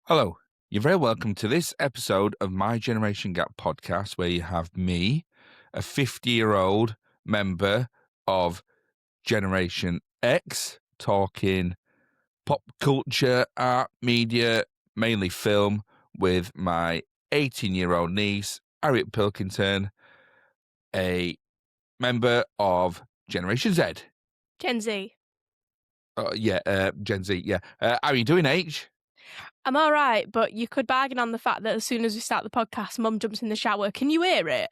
Hello, you're very welcome to this episode of My Generation Gap podcast, where you have me, a 50-year-old member of Generation X, talking pop culture, art, media, mainly film, with my 18-year-old niece, Harriet Pilkington, a member of Generation Z. Gen Z. Gen Z, yeah. How are you doing, H? I'm all right, but you could bargain on the fact that as soon as we start the podcast, Mum jumps in the shower. Can you hear it?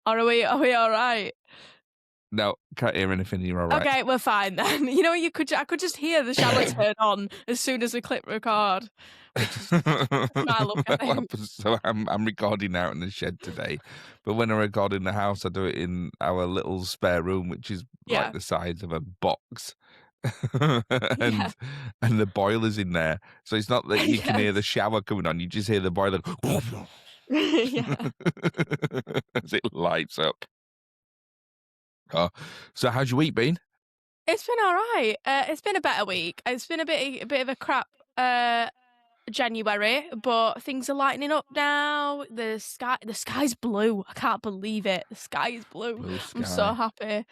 Or are we all right? No, can't hear anything. You're all right. Okay, we're fine then. You know, I could just hear the shower turn on as soon as we click record. Which is my luck, I think. So I'm recording out in the shed today, but when I record in the house, I do it in our little spare room, which is Yeah. like the size of a box, Yeah. and the boiler's in there. So it's not that you can hear the Yes. shower coming on; you just hear the boiler Yeah. as it lights up. Oh, so how's your week been? It's been all right. It's been a better week. It's been a bit of a crap January, but things are lightening up now. The sky's blue. I can't believe it. The sky is blue. Blue I'm so sky. happy.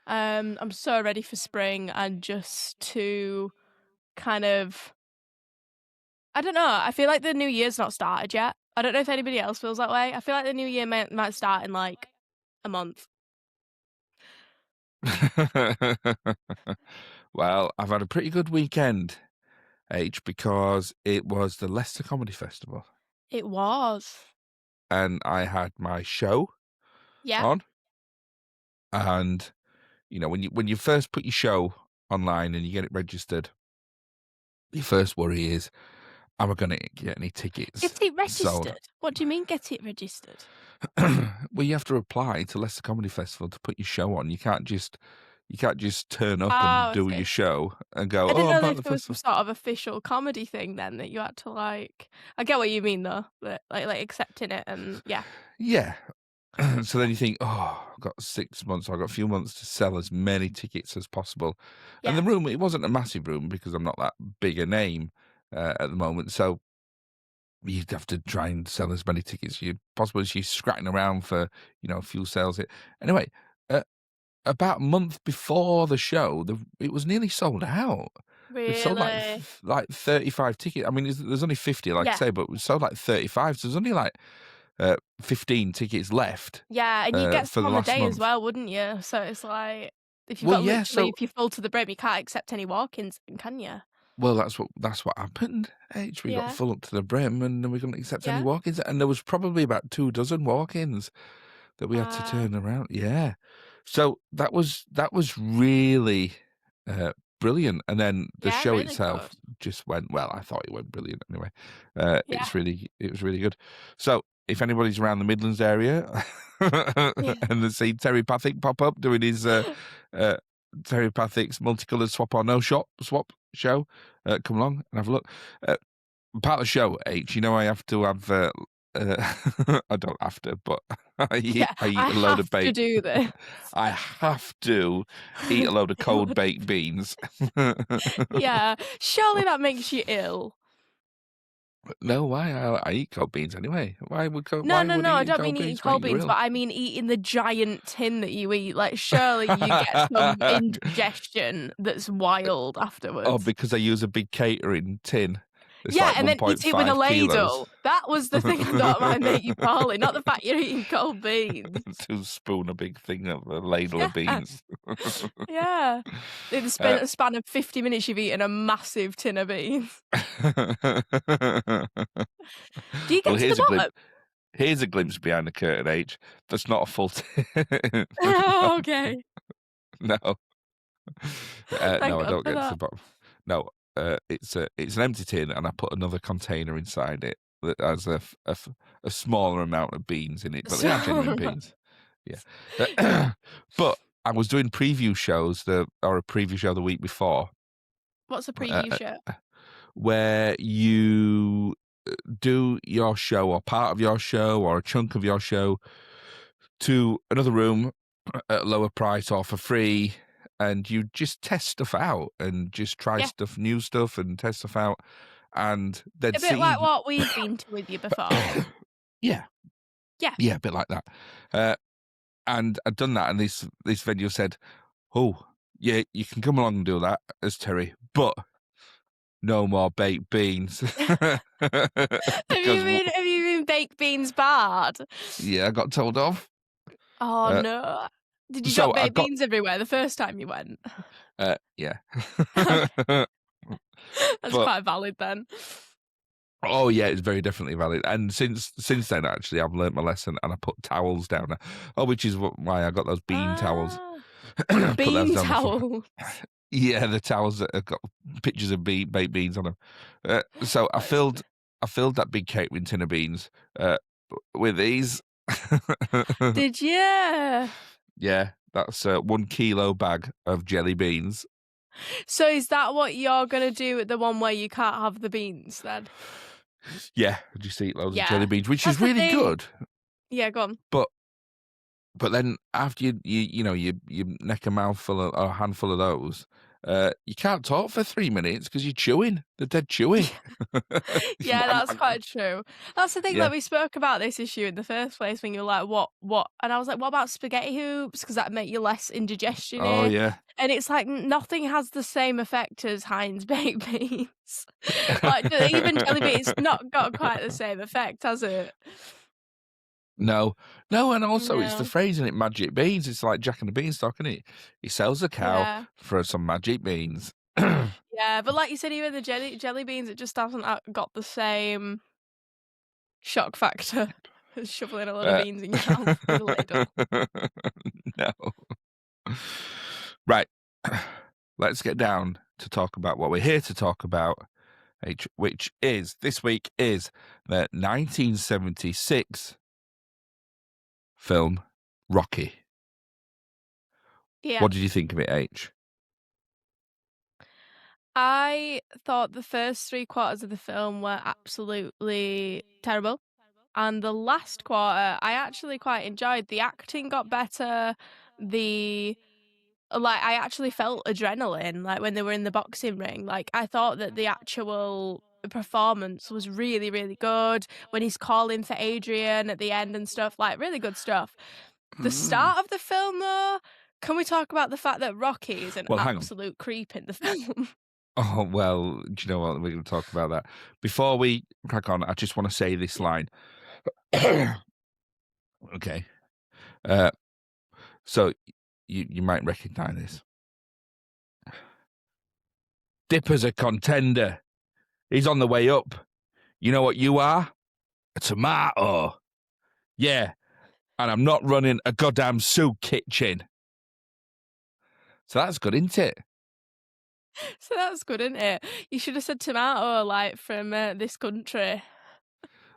I'm so ready for spring and just to kind of, I don't know. I feel like the new year's not started yet. I don't know if anybody else feels that way. I feel like the new year might start in like a month. Well, I've had a pretty good weekend, H, because it was the Leicester Comedy Festival, It was. and I had my show Yeah. on. And when you first put your show online and you get it registered, your first worry is, am I going to get any tickets Get it sold? registered. What do you mean get it registered? Well, you have to apply to Leicester Comedy Festival to put your show on. You can't just turn up and do Okay. your show and go, I didn't oh, I'm know part of if the there was some festival. sort of official comedy thing then that you had to like. I get what you mean though, but like accepting it and yeah. Yeah. So then you think, oh, I've got 6 months, I've got a few months to sell as many tickets as possible. And Yeah. the room, it wasn't a massive room because I'm not that big a name at the moment. So you'd have to try and sell as many tickets as you possible as you're scratching around for, a few sales. Anyway, about a month before the show, it was nearly sold out. We'd sold Really? like 35 tickets. I mean, there's only 50, like I Yeah. say, but we sold like 35. So there's only like 15 tickets left Yeah, and you get for some the on the last day as month. well, wouldn't you? So it's like if you've Well, got yeah. literally So if you're full to the brim, you can't accept any walk-ins, can you? well, that's what happened. H, we got Yeah. full up to the brim, and then we couldn't accept any Yeah. walk-ins, and there was probably about 24 walk-ins that we had to Wow. turn around. Yeah. So that was really brilliant. And then the Yeah, show really itself good. just went well. I thought it went brilliant anyway. Yeah. It was really good. So if anybody's around the Midlands area Yeah. and they see Terry Pathick pop up doing his Terry Pathick's multicolored swap or no swap show, come along and have a look. Part of the show, H, I have to have. I don't have to, but I eat Yeah. a I load have of to baked. do this. I have to eat a load of cold baked beans. Yeah. Surely that makes you ill. No, why? I eat cold beans anyway. Why would No, eating I don't cold mean eating beans make cold you beans, ill? but I mean eating the giant tin that you eat. Like, surely you get some indigestion that's wild Oh, afterwards. because I use a big catering tin. It's Yeah, like and then eat it with a 1.5 kilos. ladle. That was the thing I thought might make you poorly, not the fact you're eating cold beans. 2 spoon a big thing of a ladle Yeah, of beans. yeah. In the Uh, span of 50 minutes, you've eaten a massive tin of beans. Do you Well, get to the bottom? here's a glimpse behind the curtain, H. That's not a full Oh, no, okay. no. Thank No, I God don't for get to that. the bottom. No, it's an empty tin, and I put another container inside it that has a smaller amount of beans in it, but they are genuine beans. Yeah. But I was doing preview shows, a preview show the week before, What's a uh, preview show? where you do your show or part of your show or a chunk of your show to another room at a lower price or for free, and you just test stuff out and just try Yeah. new stuff and test stuff out. and they'd A bit like seen. what we've been to with you before. Yeah, Yeah. yeah, a bit like that. And I'd done that, and this venue said, "Oh, yeah, you can come along and do that as Terry, but no more baked beans." Because Have you been baked beans barred? yeah, I got told off. Oh Uh, no. Did you so drop I baked got beans everywhere the first time you went? yeah. That's But quite valid then. oh yeah, it's very definitely valid. And since then, actually, I've learnt my lesson, and I put towels down. Oh, which is why I got those bean towels. Ah, Put those bean down the floor. towels. Yeah, the towels that have got pictures of baked beans on them. So I That is filled that big catering tin of beans with these. Did you? Yeah, that's a 1 kilo bag of jelly beans. So is that what you're gonna do at the one where you can't have the beans then? Yeah, just eat loads of jelly Yeah. beans, which That's is the really thing. good. Yeah, go on. But then after you neck a mouthful of, or a handful of those, you can't talk for 3 minutes because you're chewing. They're dead chewy. Yeah, that's quite true. That's the thing, Yeah. like, we spoke about this issue in the first place when you were like, what? And I was like, what about spaghetti hoops? Because that make you less Oh indigestion-y. yeah. And it's like, nothing has the same effect as Heinz baked beans. Like, even jelly beans not got quite the same effect, has it? No, and also it's the No. phrase in it, magic beans. It's like Jack and the Beanstalk, isn't it? He sells a cow Yeah. for some magic beans. Yeah, but like you said, even the jelly beans, it just hasn't got the same shock factor as shoveling a lot of Uh, beans in your mouth with a ladle. no. Right. Let's get down to talk about what we're here to talk about, which is this week is the 1976 film Rocky. Yeah. What did you think of it, H? I thought the first 3 quarters of the film were absolutely terrible. And the last quarter, I actually quite enjoyed. The acting got better. I actually felt adrenaline, like when they were in the boxing ring. Like, I thought that the actual performance was really, really good. When he's calling for Adrian at the end and stuff, like, really good stuff. The start of the film, though, can we talk about the fact that Rocky is an Well, hang on. absolute creep in the film? Oh, well, do you know what? We're going to talk about that. Before we crack on, I just want to say this line. Okay. So you might recognize this. Dipper's a contender. He's on the way up. You know what you are? A tomato. Yeah. And I'm not running a goddamn soup kitchen. So that's good, isn't it? So that's good, isn't it? You should have said tomato, like, from this country.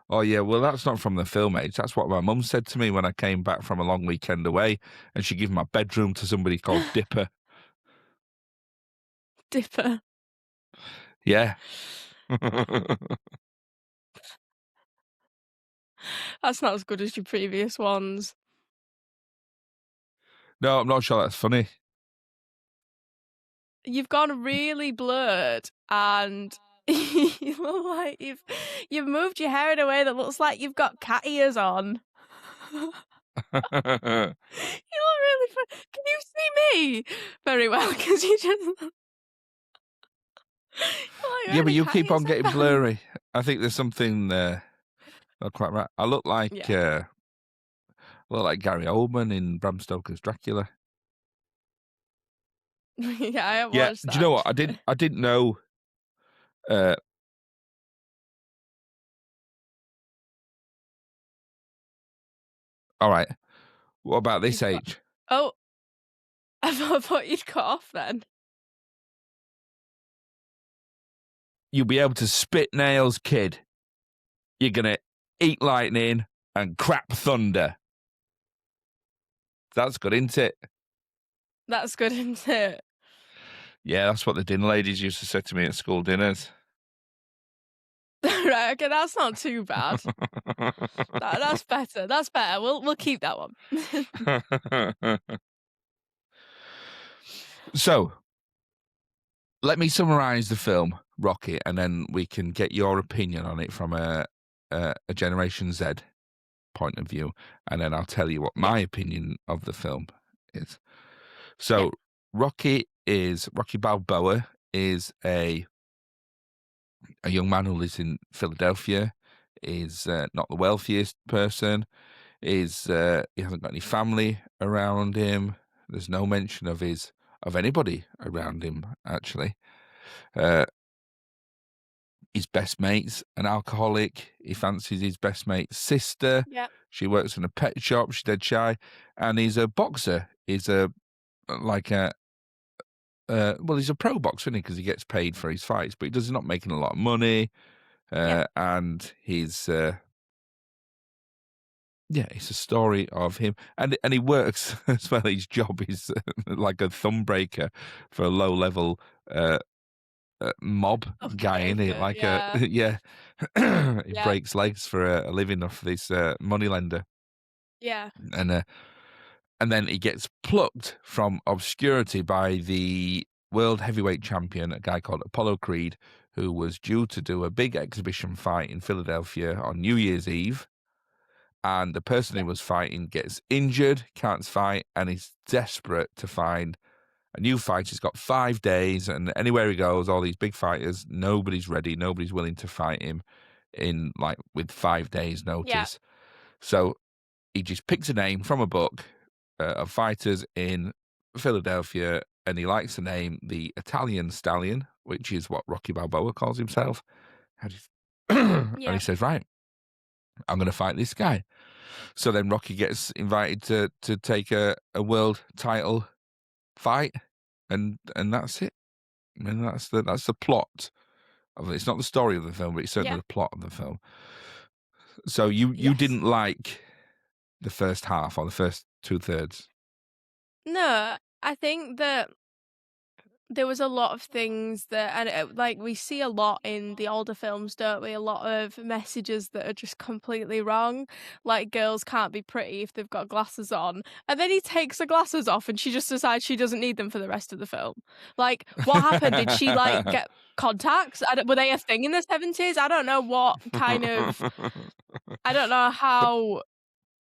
Oh, yeah, well, that's not from the film, Age. That's what my mum said to me when I came back from a long weekend away, and she gave my bedroom to somebody called Dipper. Dipper. Yeah. That's not as good as your previous ones. No, I'm not sure that's funny. You've gone really blurred and you look like you've moved your hair in a way that looks like you've got cat ears on. You look really Can you see me very well? Because you just Yeah, but you keep on getting blurry. I think there's something not quite right. I look like Yeah. Gary Oldman in Bram Stoker's Dracula. Yeah, I have Yeah, watched do that. you know what? I didn't know. All right. What about this, Age? Oh, I thought you'd cut off then. You'll be able to spit nails, kid. You're gonna eat lightning and crap thunder. That's good, isn't it? That's good, isn't it? Yeah, that's what the dinner ladies used to say to me at school dinners. Right, okay, that's not too bad. That's better. That's better. We'll keep that one. So, let me summarize the film Rocky, and then we can get your opinion on it from a Generation Z point of view, and then I'll tell you what Yeah. my opinion of the film is. Yeah. So, Rocky Balboa is a young man who lives in Philadelphia. Is not the wealthiest person. He hasn't got any family around him. There's no mention of anybody around him actually. Uh, his best mate's an alcoholic. He fancies his best mate's sister. Yeah. She works in a pet shop. She's dead shy, and he's a boxer. He's a like a well, he's a pro boxer, isn't he? Because he gets paid for his fights, but he's not making a lot of money. Yeah. And he's yeah, it's a story of him, and he works as well. His job is like a thumb breaker for a low level mob guy, Okay. in it, like a Yeah. yeah. He Yeah. breaks legs for a living off this moneylender, Yeah. and uh, and then he gets plucked from obscurity by the world heavyweight champion, a guy called Apollo Creed, who was due to do a big exhibition fight in Philadelphia on New Year's Eve. And the person Yeah. he was fighting gets injured, can't fight, and he's desperate to find a new fighter. He's got 5 days, and anywhere he goes, all these big fighters, nobody's ready, nobody's willing to fight him with 5 days Yeah. notice. So he just picks a name from a book of fighters in Philadelphia, and he likes the name the Italian Stallion, which is what Rocky Balboa calls himself. And he Yeah. says, right, I'm going to fight this guy. So then Rocky gets invited to take a world title fight, and that's it. I mean, that's the plot of it. It's not the story of the film, but it's certainly Yeah. the plot of the film. So you Yes. didn't like the first half or the first 2/3? No, I think that there was a lot of things that, and like we see a lot in the older films, don't we? A lot of messages that are just completely wrong. Like girls can't be pretty if they've got glasses on, and then he takes the glasses off, and she just decides she doesn't need them for the rest of the film. Like, what happened? Did she like get contacts? Were they a thing in the 70s? I don't know what kind of. I don't know how.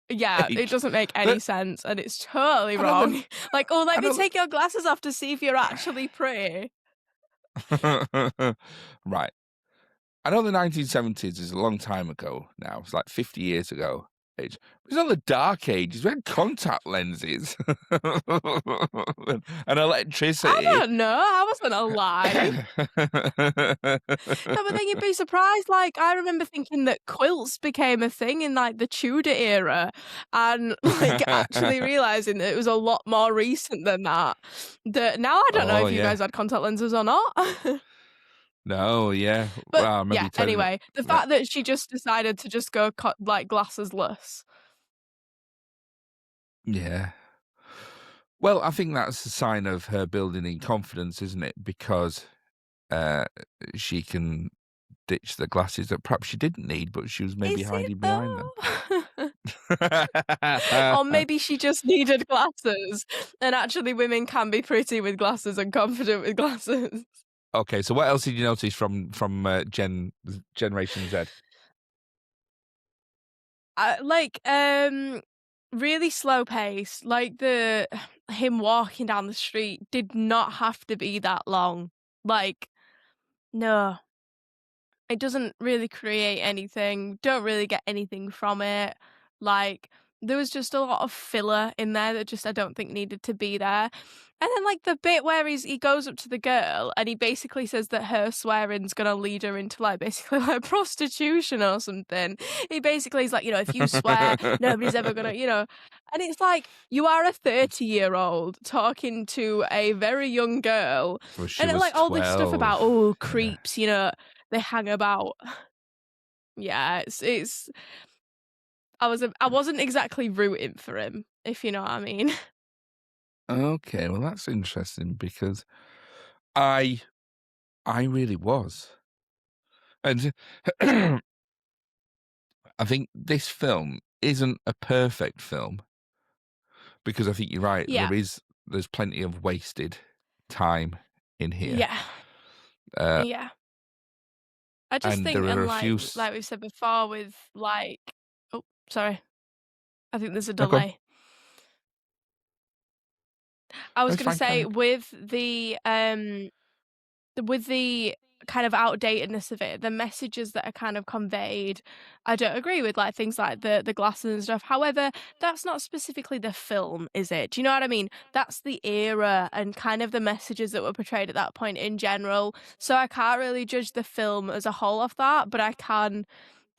Yeah, it Age. doesn't make any But sense, and it's totally I don't wrong. Like, "Oh, let I me don't take your glasses off to see if you're actually pretty." Right. I know the 1970s is a long time ago now. It's like 50 years ago. It's not the dark ages. We had contact lenses and I electricity. don't know, I wasn't alive. No, but then you'd be surprised, like, I remember thinking that quilts became a thing in, like, the Tudor era, and, like, actually realising that it was a lot more recent than that. That now I don't know Oh, if you yeah. guys had contact lenses or not. No, yeah. But, Well, I remember yeah, you telling me. anyway, the Yeah. fact that she just decided to just go like, glasses-less. Yeah. Well, I think that's a sign of her building in confidence, isn't it? Because uh, she can ditch the glasses that perhaps she didn't need, but she was maybe Is it hiding behind them. though? Or maybe she just needed glasses, and actually women can be pretty with glasses and confident with glasses. Okay, so what else did you notice from Generation Z? Like, really slow pace, like him walking down the street did not have to be that long. Like, no. It doesn't really create anything, don't really get anything from it. Like, there was just a lot of filler in there that just I don't think needed to be there. And then like the bit where he goes up to the girl and he basically says that her swearing's gonna lead her into like basically like prostitution or something. He basically is like, if you swear, nobody's ever gonna, and it's like you are a 30-year-old talking to a very young girl, Well, she and was like all this stuff about 12. Yeah. creeps, they hang about. Yeah, it's I wasn't exactly rooting for him, if you know what I mean. Okay, well, that's interesting because I I really was. And I think this film isn't a perfect film because I think you're right. Yeah. There's plenty of wasted time in here. Yeah. Uh, Yeah. I just And there think, are and a few. like we've said before, with like, oh, sorry, I think there's a No, go on. delay. I No, was it's gonna fine. Carry say on. with the kind of outdatedness of it, the messages that are kind of conveyed, I don't agree with, like things like the glasses and stuff. However, that's not specifically the film, is it? Do you know what I mean? That's the era and kind of the messages that were portrayed at that point in general. So I can't really judge the film as a whole of that, but I can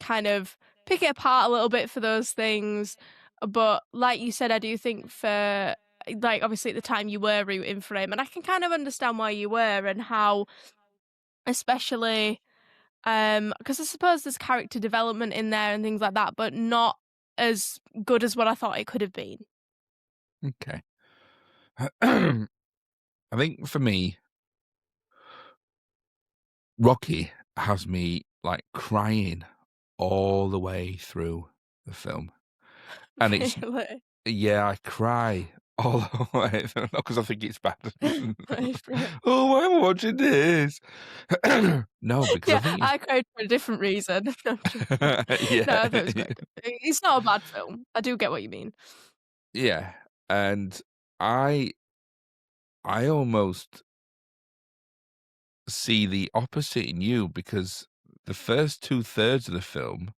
kind of pick it apart a little bit for those things. But like you said, I do think for like obviously at the time you were rooting for him, and I can kind of understand why you were and how, especially because I suppose there's character development in there and things like that, but not as good as what I thought it could have been. Okay. I think for me, Rocky has me like crying all the way through the film. And it's, Really? yeah, I cry all the way through, not because I think it's bad. Right. Oh, why am I watching this? No, because I Yeah, think it's, I cried for a different reason. No, I'm joking. No, I thought it was yeah, quite good. It's not a bad film. I do get what you mean. yeah. And I, I almost see the opposite in you because the first 2/3 of the film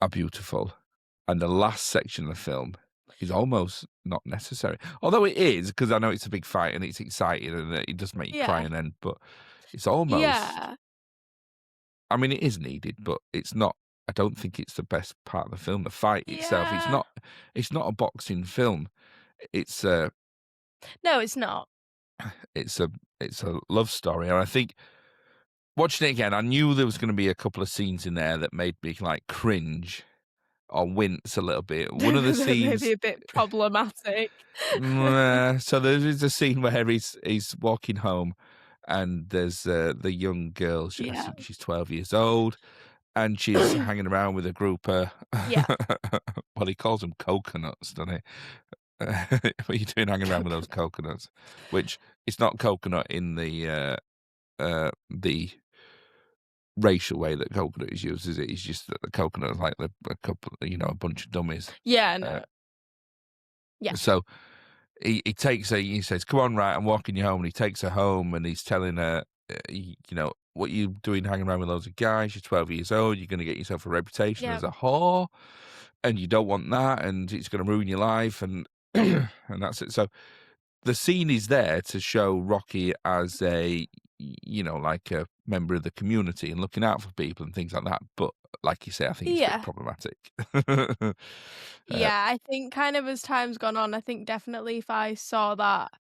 are beautiful, and the last section of the film is almost not necessary. Although it is, because I know it's a big fight and it's exciting and it does make you cry Yeah. and then, but it's almost, Yeah. I mean, it is needed, but it's not. I don't think it's the best part of the film. The fight itself, Yeah. it's not a boxing film. It's a, No, it's not. it's a, it's a love story, and I think watching it again, I knew there was going to be a couple of scenes in there that made me like cringe or wince a little bit. One of the Maybe scenes, a bit problematic. so there is a scene where he's walking home, and there's the young girl. I Yeah. think she's 12 years old, and she's hanging around with a group of Yeah. well, he calls them coconuts, doesn't he? What are you doing hanging around with those coconuts? Which it's not coconut in the racial way that coconut is used, is it? It's just that the coconut is like a couple, a bunch of dummies. Yeah, Uh, no. Yeah. so he takes her. He says, "Come on, right, I'm walking you home." And he takes her home, and he's telling her, what you doing hanging around with loads of guys? You're 12 years old. You're going to get yourself a reputation Yeah. as a whore, and you don't want that, and it's going to ruin your life, and and that's it. So the scene is there to show Rocky as a, like a member of the community and looking out for people and things like that. But like you say, I think it's a bit Yeah. problematic. uh, Yeah, I think kind of as time's gone on, I think definitely if I saw that,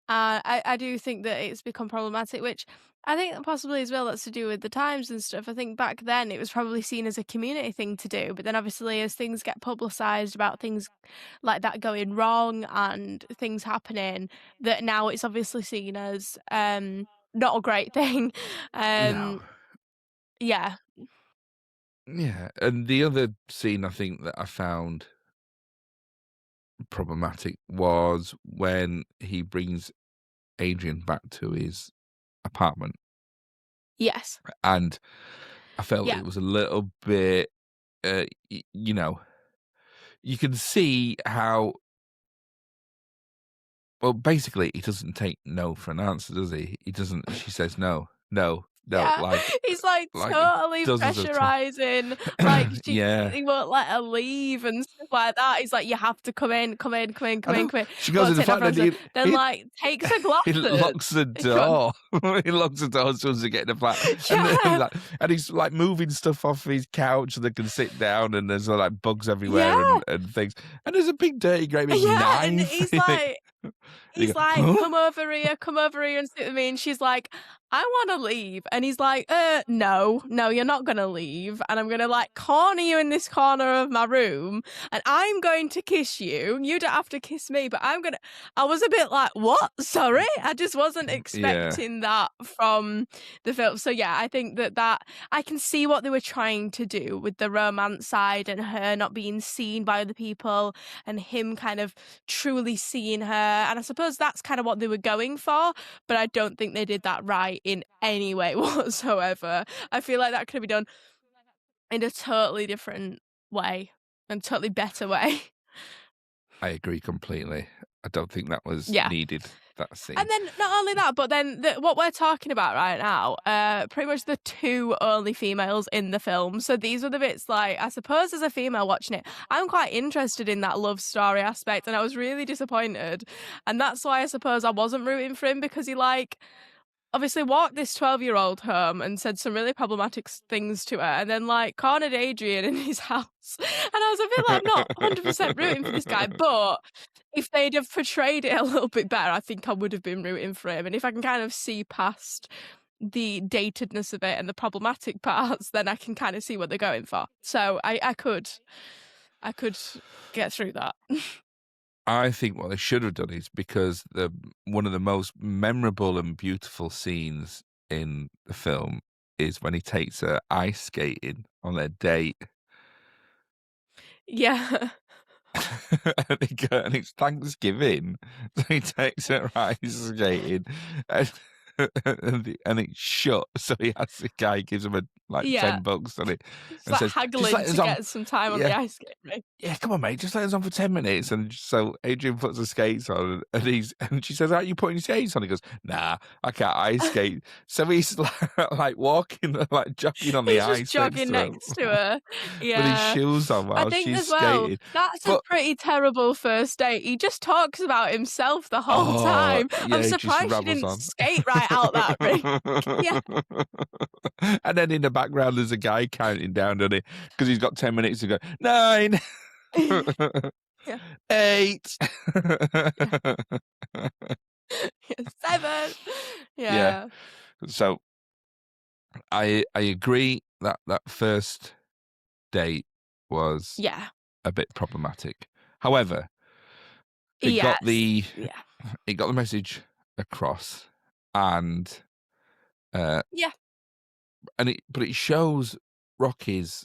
I do think that it's become problematic, which I think that possibly as well that's to do with the times and stuff. I think back then it was probably seen as a community thing to do, but then obviously as things get publicized about things like that going wrong and things happening, that now it's obviously seen as not a great thing. no. Um yeah. Yeah, and the other scene I think that I found problematic was when he brings Adrian back to his apartment, Yes. and I felt Yeah. it was a little bit, you can see how. Well, basically, he doesn't take no for an answer, does he? He doesn't. She says no, no, no, Yeah, like, he's, like, totally dozens of times. pressurizing, like, Yeah, he won't let her leave and stuff like that. He's like, "You have to come in, come in, come in, I come in, know. come in. She goes Won't in the take no flat, for an and answer." Then, he like, takes her he glasses. locks the Go on. door. He locks the door as soon as they get in the flat, Yeah, and he's like moving stuff off his couch so they can sit down, and there's like bugs everywhere yeah, and things, and there's a big dirty, great big yeah, and knife. he's You think, like and you he's go, like, huh? come over here and sit with me." And she's like, "I want to leave." And he's like, no, no, you're not going to leave. And I'm going to like corner you in this corner of my room and I'm going to kiss you. You don't have to kiss me, but I was a bit like, what? Sorry. I just wasn't Yeah, expecting that from the film. So yeah, I think that I can see what they were trying to do with the romance side and her not being seen by other people and him kind of truly seeing her. And I suppose that's kind of what they were going for, but I don't think they did that right funny in any way whatsoever. I feel like that could be done in a totally different way and totally better way. I agree completely. I don't think that was Yeah. needed, that And scene. then not only that, but then what we're talking about right now, pretty much the two only females in the film. So these are the bits like, I suppose as a female watching it, I'm quite interested in that love story aspect, and I was really disappointed. And that's why I suppose I wasn't rooting for him, because he like obviously walked this 12-year-old home and said some really problematic things to her, and then like cornered Adrian in his house. And I was a bit like, I'm not 100% rooting for this guy, but if they'd have portrayed it a little bit better, I think I would have been rooting for him. And if I can kind of see past the datedness of it and the problematic parts, then I can kind of see what they're going for. So I could get through that. I think what they should have done is, because one of the most memorable and beautiful scenes in the film is when he takes her ice skating on their date. Yeah. And it's Thanksgiving, so he takes her ice skating, and, and it's shut. So the guy gives him like Yeah. $10 on it, It's and like says, "Just haggling let us to on." get some time on the Yeah, ice skate rink. yeah, come on, mate, just let us on for 10 minutes. And so Adrian puts the skates on, and she says, "Are you putting your skates on?" He goes, "Nah, I can't ice skate." So he's like walking, like jogging on the He's just ice next jogging to her next to her. with his Yeah. shoes on I while think she's as well, skating. that's a But pretty terrible first date. He just talks about himself the whole oh, time. I'm yeah, he just surprised she rabbles didn't on. skate right out that ring. Yeah. And then in the background, there's a guy counting down, doesn't he? Because he's got 10 minutes to go. 9, Yeah. 8. Yeah. Yeah. 7. Yeah. Yeah. So I agree that that first date was Yeah. a bit problematic. However, it got Yes. the Yeah. it got the message across, and uh, Yeah. but it shows Rocky's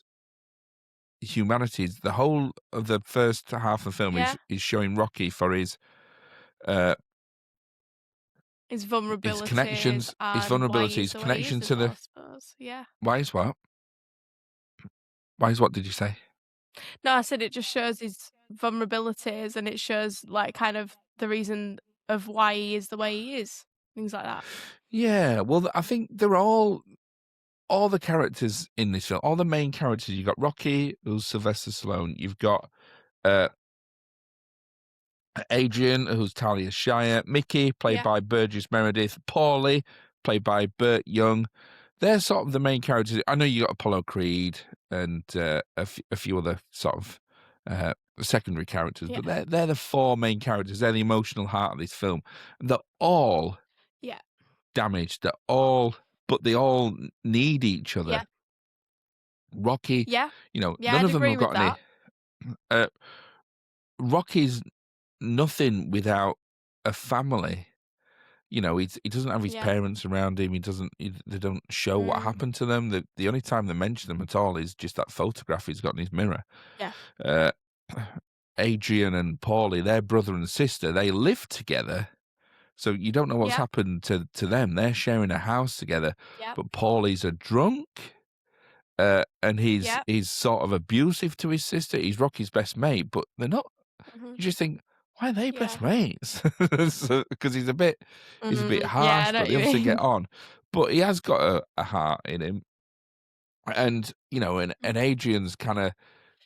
humanity. The whole of the first half of the film Yeah. is showing Rocky for uh His his vulnerabilities connections, his and why he is vulnerabilities, the way he connection is to as well, I the suppose. Yeah. why is what? Why is what did you say? No, I said it just shows his vulnerabilities, and it shows like kind of the reason of why he is the way he is. Things like that. Yeah, well, I think they're all the characters in this film, all the main characters. You've got Rocky, who's Sylvester Stallone. You've got uh, Adrian, who's Talia Shire. Mickey, played Yeah. by Burgess Meredith. Paulie, played by Burt Young. They're sort of the main characters. I know you got Apollo Creed and a few other sort of secondary characters, Yeah. but they're the four main characters. They're the emotional heart of this film. And they're all Yeah. damaged. But they all need each other. Yeah. Rocky, Yeah. Yeah, none I'd of them agree have with got any. that. Uh, Rocky's nothing without a family. He doesn't have his Yeah. parents around him. They don't show what Mm. happened to them. The only time they mention them at all is just that photograph he's got in his mirror. Yeah. Uh, Adrian and Paulie, their brother and sister, they live together. So you don't know what's Yeah. happened to them. They're sharing a house together. Yeah. But Paulie's a drunk. And Yeah. he's sort of abusive to his sister. He's Rocky's best mate, but they're not. Mhm. You just think, why are they Yeah. best mates? Because he's a bit Yeah, I harsh, know but what they you obviously get mean. on. But he has got a heart in him, and and Adrian's kind of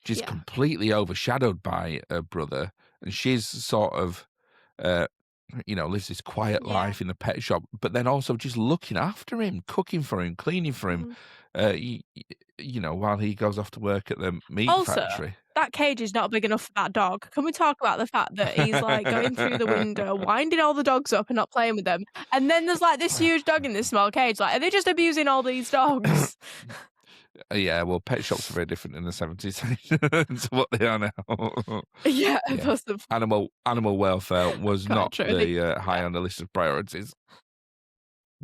just Yeah. completely overshadowed by her brother, and she's sort of uh, lives this quiet Yeah. life in the pet shop, but then also just looking after him, cooking for him, cleaning for him, Mhm. while he goes off to work at the meat Also, factory. that cage is not big enough for that dog. Can we talk about the fact that he's, like, going through the window, winding all the dogs up and not playing with them, and then there's, like, this huge dog in this small cage, like, are they just abusing all these dogs? Yeah, well, pet shops are very different in the 70s to what they are now. Yeah, Yeah. possibly. Animal welfare was Quite not true. the high Yeah. on the list of priorities.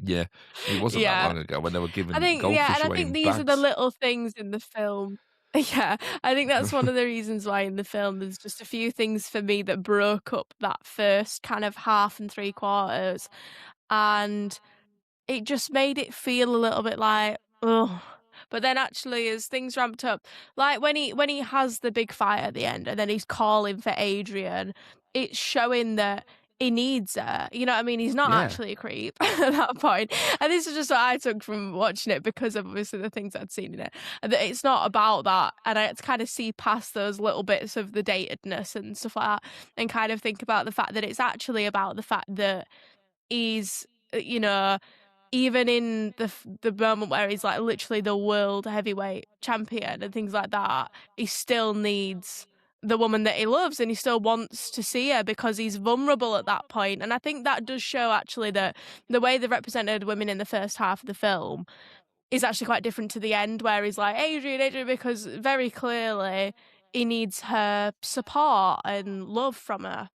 Yeah, it wasn't that Yeah. long ago when they were I giving think goldfish and I away think in these are the bags. little things in the film. Yeah, I think that's one of the reasons why in the film there's just a few things for me that broke up that first kind of half and 3 quarters, and it just made it feel a little bit like, oh. But then actually as things ramped up, like when he has the big fight at the end and then he's calling for Adrian, it's showing that he needs her. You know what I mean? He's not Yeah. actually a creep at that point. And this is just what I took from watching it because of obviously the things I'd seen in it. And that it's not about that. And I had to kind of see past those little bits of the datedness and stuff like that and kind of think about the fact that it's actually about the fact that he's, you know, even in the moment where he's, like, literally the world heavyweight champion and things like that, he still needs the woman that he loves, and he still wants to see her because he's vulnerable at that point, and I think that does show actually that the way they represented women in the first half of the film is actually quite different to the end where he's like, "Adrian, Adrian," because very clearly he needs her support and love from her.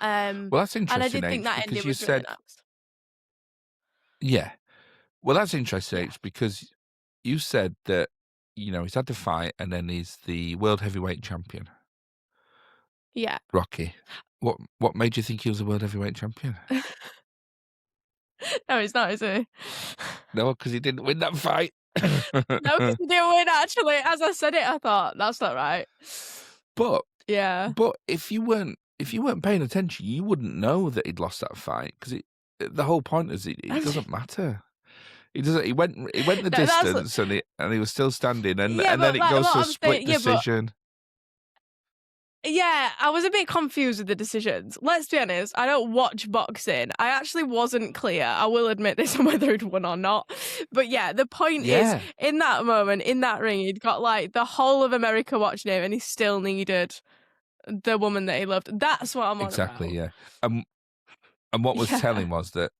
Um, Well, that's and I interesting, did think H, that because ending you was really said nice. yeah. Well, that's interesting, Yeah. H, because you said that, he's had the fight and then he's the world heavyweight champion, Yeah. Rocky. What made you think he was the world heavyweight champion? No, he's not, is he? No, because he didn't win that fight. No, 'cause he didn't win, actually. As I said it, I thought, "That's not right." But Yeah. but if you weren't paying attention, you wouldn't know that he'd lost that fight because the whole point is it doesn't matter. He doesn't. He went the No, that's distance and he was still standing yeah, and then but, it like, goes what to a I'm saying split yeah, but decision. yeah, I was a bit confused with the decisions. Let's be honest, I don't watch boxing. I actually wasn't clear, I will admit this, on whether he'd won or not. But yeah, the point is, Yeah, in that moment, in that ring, he'd got, like, the whole of America watching him, and he still needed the woman that he loved. That's what I'm on exactly. about. Yeah, and and what was Yeah. telling was that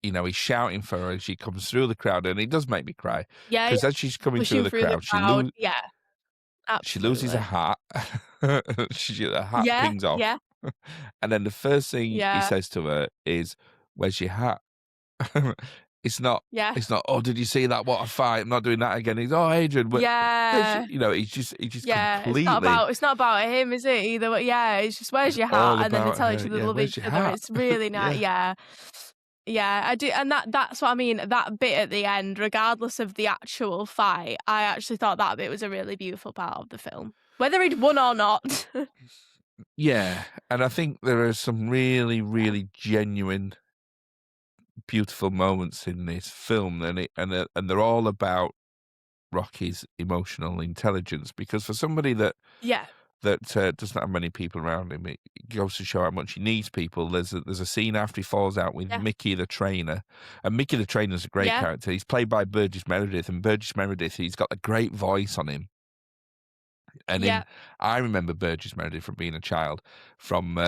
he's shouting for her as she comes through the crowd, and it does make me cry Yeah, yeah. because as she's coming through Pushing the through the crowd, crowd. Yeah, she loses a absolutely. hat. The hat Yeah, pings off, yeah, and then the first thing he yeah, says to her is, "Where's your hat?" It's not yeah. it's not, "Oh, did you see that? What a fight. I'm not doing that again." He's, "Oh, Adrian, where's your," Yeah, he's just yeah, completely it's not about him, is it, either way? Yeah, it's just, "Where's your hat?" all And then they about tell each her. other they Yeah, love "Where's each your other, hat?" it's really nice. Yeah. Yeah. Yeah, I do, and that's what I mean, that bit at the end, regardless of the actual fight, I actually thought that bit was a really beautiful part of the film. Whether he'd won or not. Yeah, and I think there are some really, Yeah, really genuine, beautiful moments in this film, and they're all about Rocky's emotional intelligence, because for somebody yeah, that doesn't have many people around him, it goes to show how much he needs people. There's a scene after he falls out with yeah, Mickey the trainer, and Mickey the trainer's a great yeah, character. He's played by Burgess Meredith, and Burgess Meredith, he's got a great voice on him. And yeah, I remember Burgess Meredith from being a child, from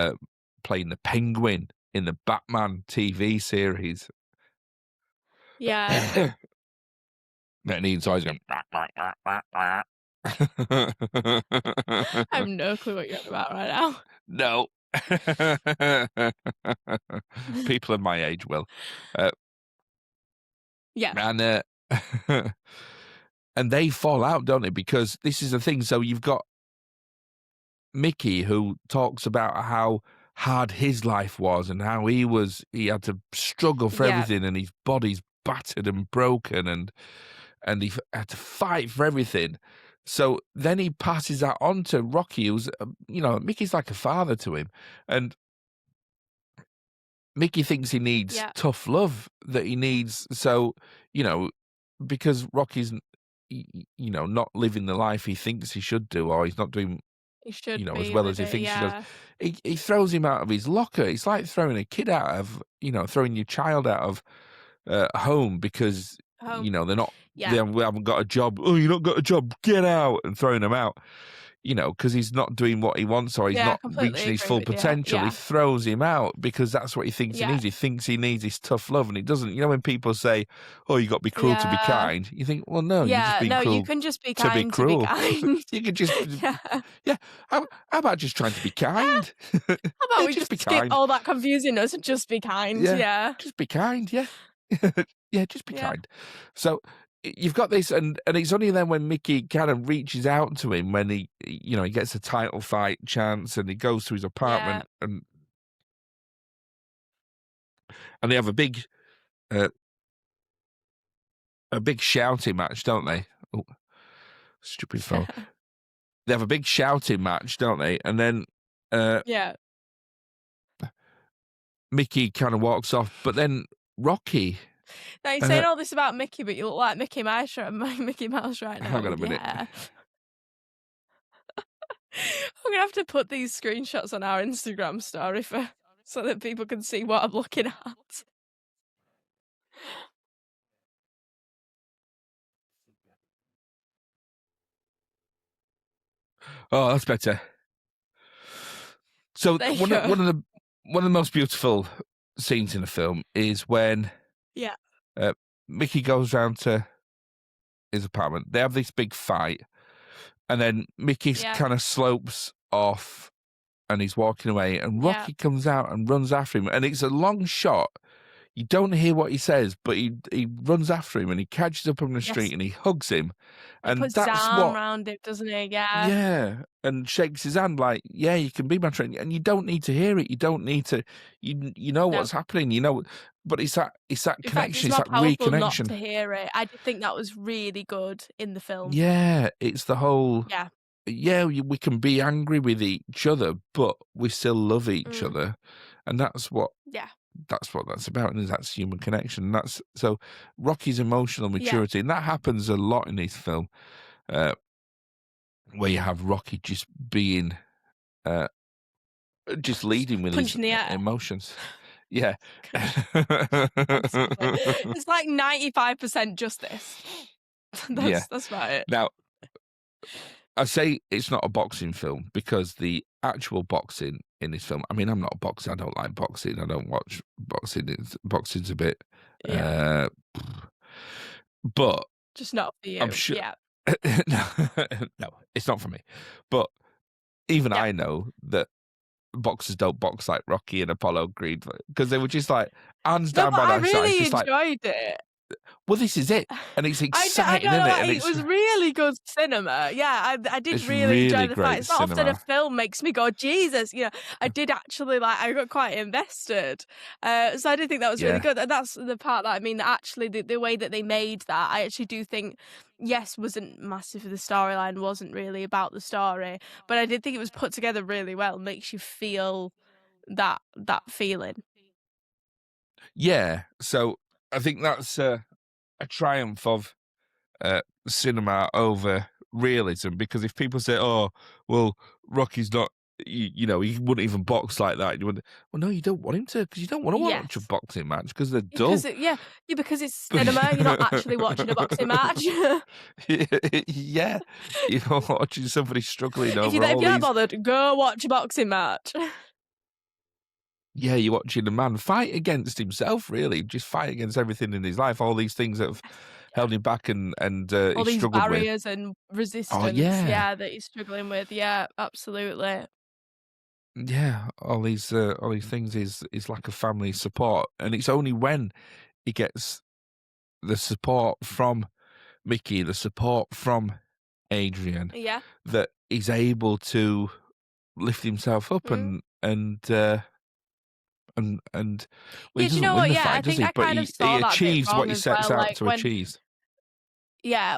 playing the Penguin in the Batman TV series. yeah. And he's always going. I have no clue what you're on about right now. No. People of my age will. Uh, Yeah, and and they fall out, don't they? Because this is the thing. So you've got Mickey, who talks about how hard his life was and how he had to struggle for yeah, everything, and his body's battered and broken, and had to fight for everything. So then he passes that on to Rocky, who's Mickey's like a father to him, and Mickey thinks he needs yeah. tough love, that he needs, so, you know, because Rocky's, not living the life he thinks he should do, or he's not doing, He should as be well as he living, thinks he does. yeah. He throws him out of his locker. It's like throwing a kid out of, throwing your child out of home because, Home. they Yeah, haven't got a job. "Oh, you not got a job, get out," and throwing him out. Because he's not doing what he wants, or he's yeah, I not completely reaching his agree full with you. potential. He Yeah, throws him out because that's what he thinks he yeah, needs. He thinks he needs his tough love, and he doesn't. When people say, "Oh, you got to be cruel to be yeah, kind," you think, "Well, no, you're just yeah. being No, you cruel can just be to be kind to be cruel." kind. You could just, Yeah. yeah. How about just trying to be Yeah, kind? how about Yeah, we just be just skip kind. all that confusingness and just be kind? Yeah, Yeah, just be kind. Yeah, yeah, just be yeah, kind. So you've got this, and it's only then when Mickey kind of reaches out to him when he gets a title fight chance, and he goes to his yeah, apartment, and they have a big uh, a big shouting match, don't they? Oh, stupid phone. They have a big shouting match, don't they? And then Yeah. Mickey kind of walks off, but then Rocky. Now you're saying all this about Mickey, but you look like Mickey Mouse, Mickey Mouse right now Hang on a with your minute. hair. I'm gonna have to put these screenshots on our Instagram story so that people can see what I'm looking at. Oh, that's better. So There you go. one of the most beautiful scenes in the film is when Yeah. Mickey goes round to his apartment. They have this big fight, and then Mickey Yeah. kind of slopes off, and he's walking away, and Yeah. Rocky comes out and runs after him, and it's a long shot. You don't hear what he says, but he runs after him, and he catches up on the street, Yes. and he hugs him, He and puts his that's arm what. around it, doesn't he? Yeah. Yeah, and shakes his hand like, "Yeah, you can be my friend," and you don't need to hear it. You don't need to. You know No. what's happening. You know, but it's that In fact, connection. it's It's more that powerful not reconnection. to hear it. I did think that was really good in the film. Yeah, it's the whole. Yeah. Yeah, we can be angry with each other, but we still love each Mm. other, and that's what Yeah. that's about, and that's human connection. And that's so Rocky's emotional Yeah. maturity, and that happens a lot in this film, uh, where you have Rocky just being, just leading with his Punching the air. emotions. Yeah. Absolutely. It's like 95% justice. Yeah. That's about it. Now, I say it's not a boxing film because the actual boxing in this film. I mean, I'm not a boxer. I don't like boxing. I don't watch boxing. Boxing's a bit, Yeah. uh, but Just not for you. I'm sure. Yeah. No, no, it's not for me. But even Yeah. I know that boxers don't box like Rocky and Apollo Creed because they were just like hands No, down but by I their sides, really just like, enjoyed it. well, this is it, and it's I exciting, don't isn't know, it? like, And it was really good cinema. Yeah, I did it's really enjoy really the fight. great It's not often a cinema. film makes me go, Jesus, I did actually I got quite invested. So I did think that was really Yeah, good. And that's the part that I mean, that actually the way that they made that, I actually do think, yes, wasn't massive for the storyline, wasn't really about the story, but I did think it was put together really well, makes you feel that feeling. yeah. So I think that's a triumph of cinema over realism because if people say, "Oh, well, Rocky's not," he wouldn't even box like that. You would, well, no, you don't want him to because you don't want to watch a Yes. boxing match because they're Because dull. because it's cinema, you're not actually watching a boxing match. Yeah, you're watching somebody struggling If over all you're not these. bothered, go watch a boxing match. Yeah, you're watching a man fight against himself, really, just fight against everything in his life, all these things that have held him back and All he's these struggled with. barriers and Oh resistance, yeah, yeah, that he's struggling with. Yeah, absolutely. yeah, all these things is like a family support, and it's only when he gets the support from Mickey, the support from Adrian, Yeah. that he's able to lift himself up Mm. and well, he Yeah, do you doesn't know win what? the Yeah, I fight, does think he? I But kind of he saw that bit achieves what wrong he as sets well. out Like to achieve.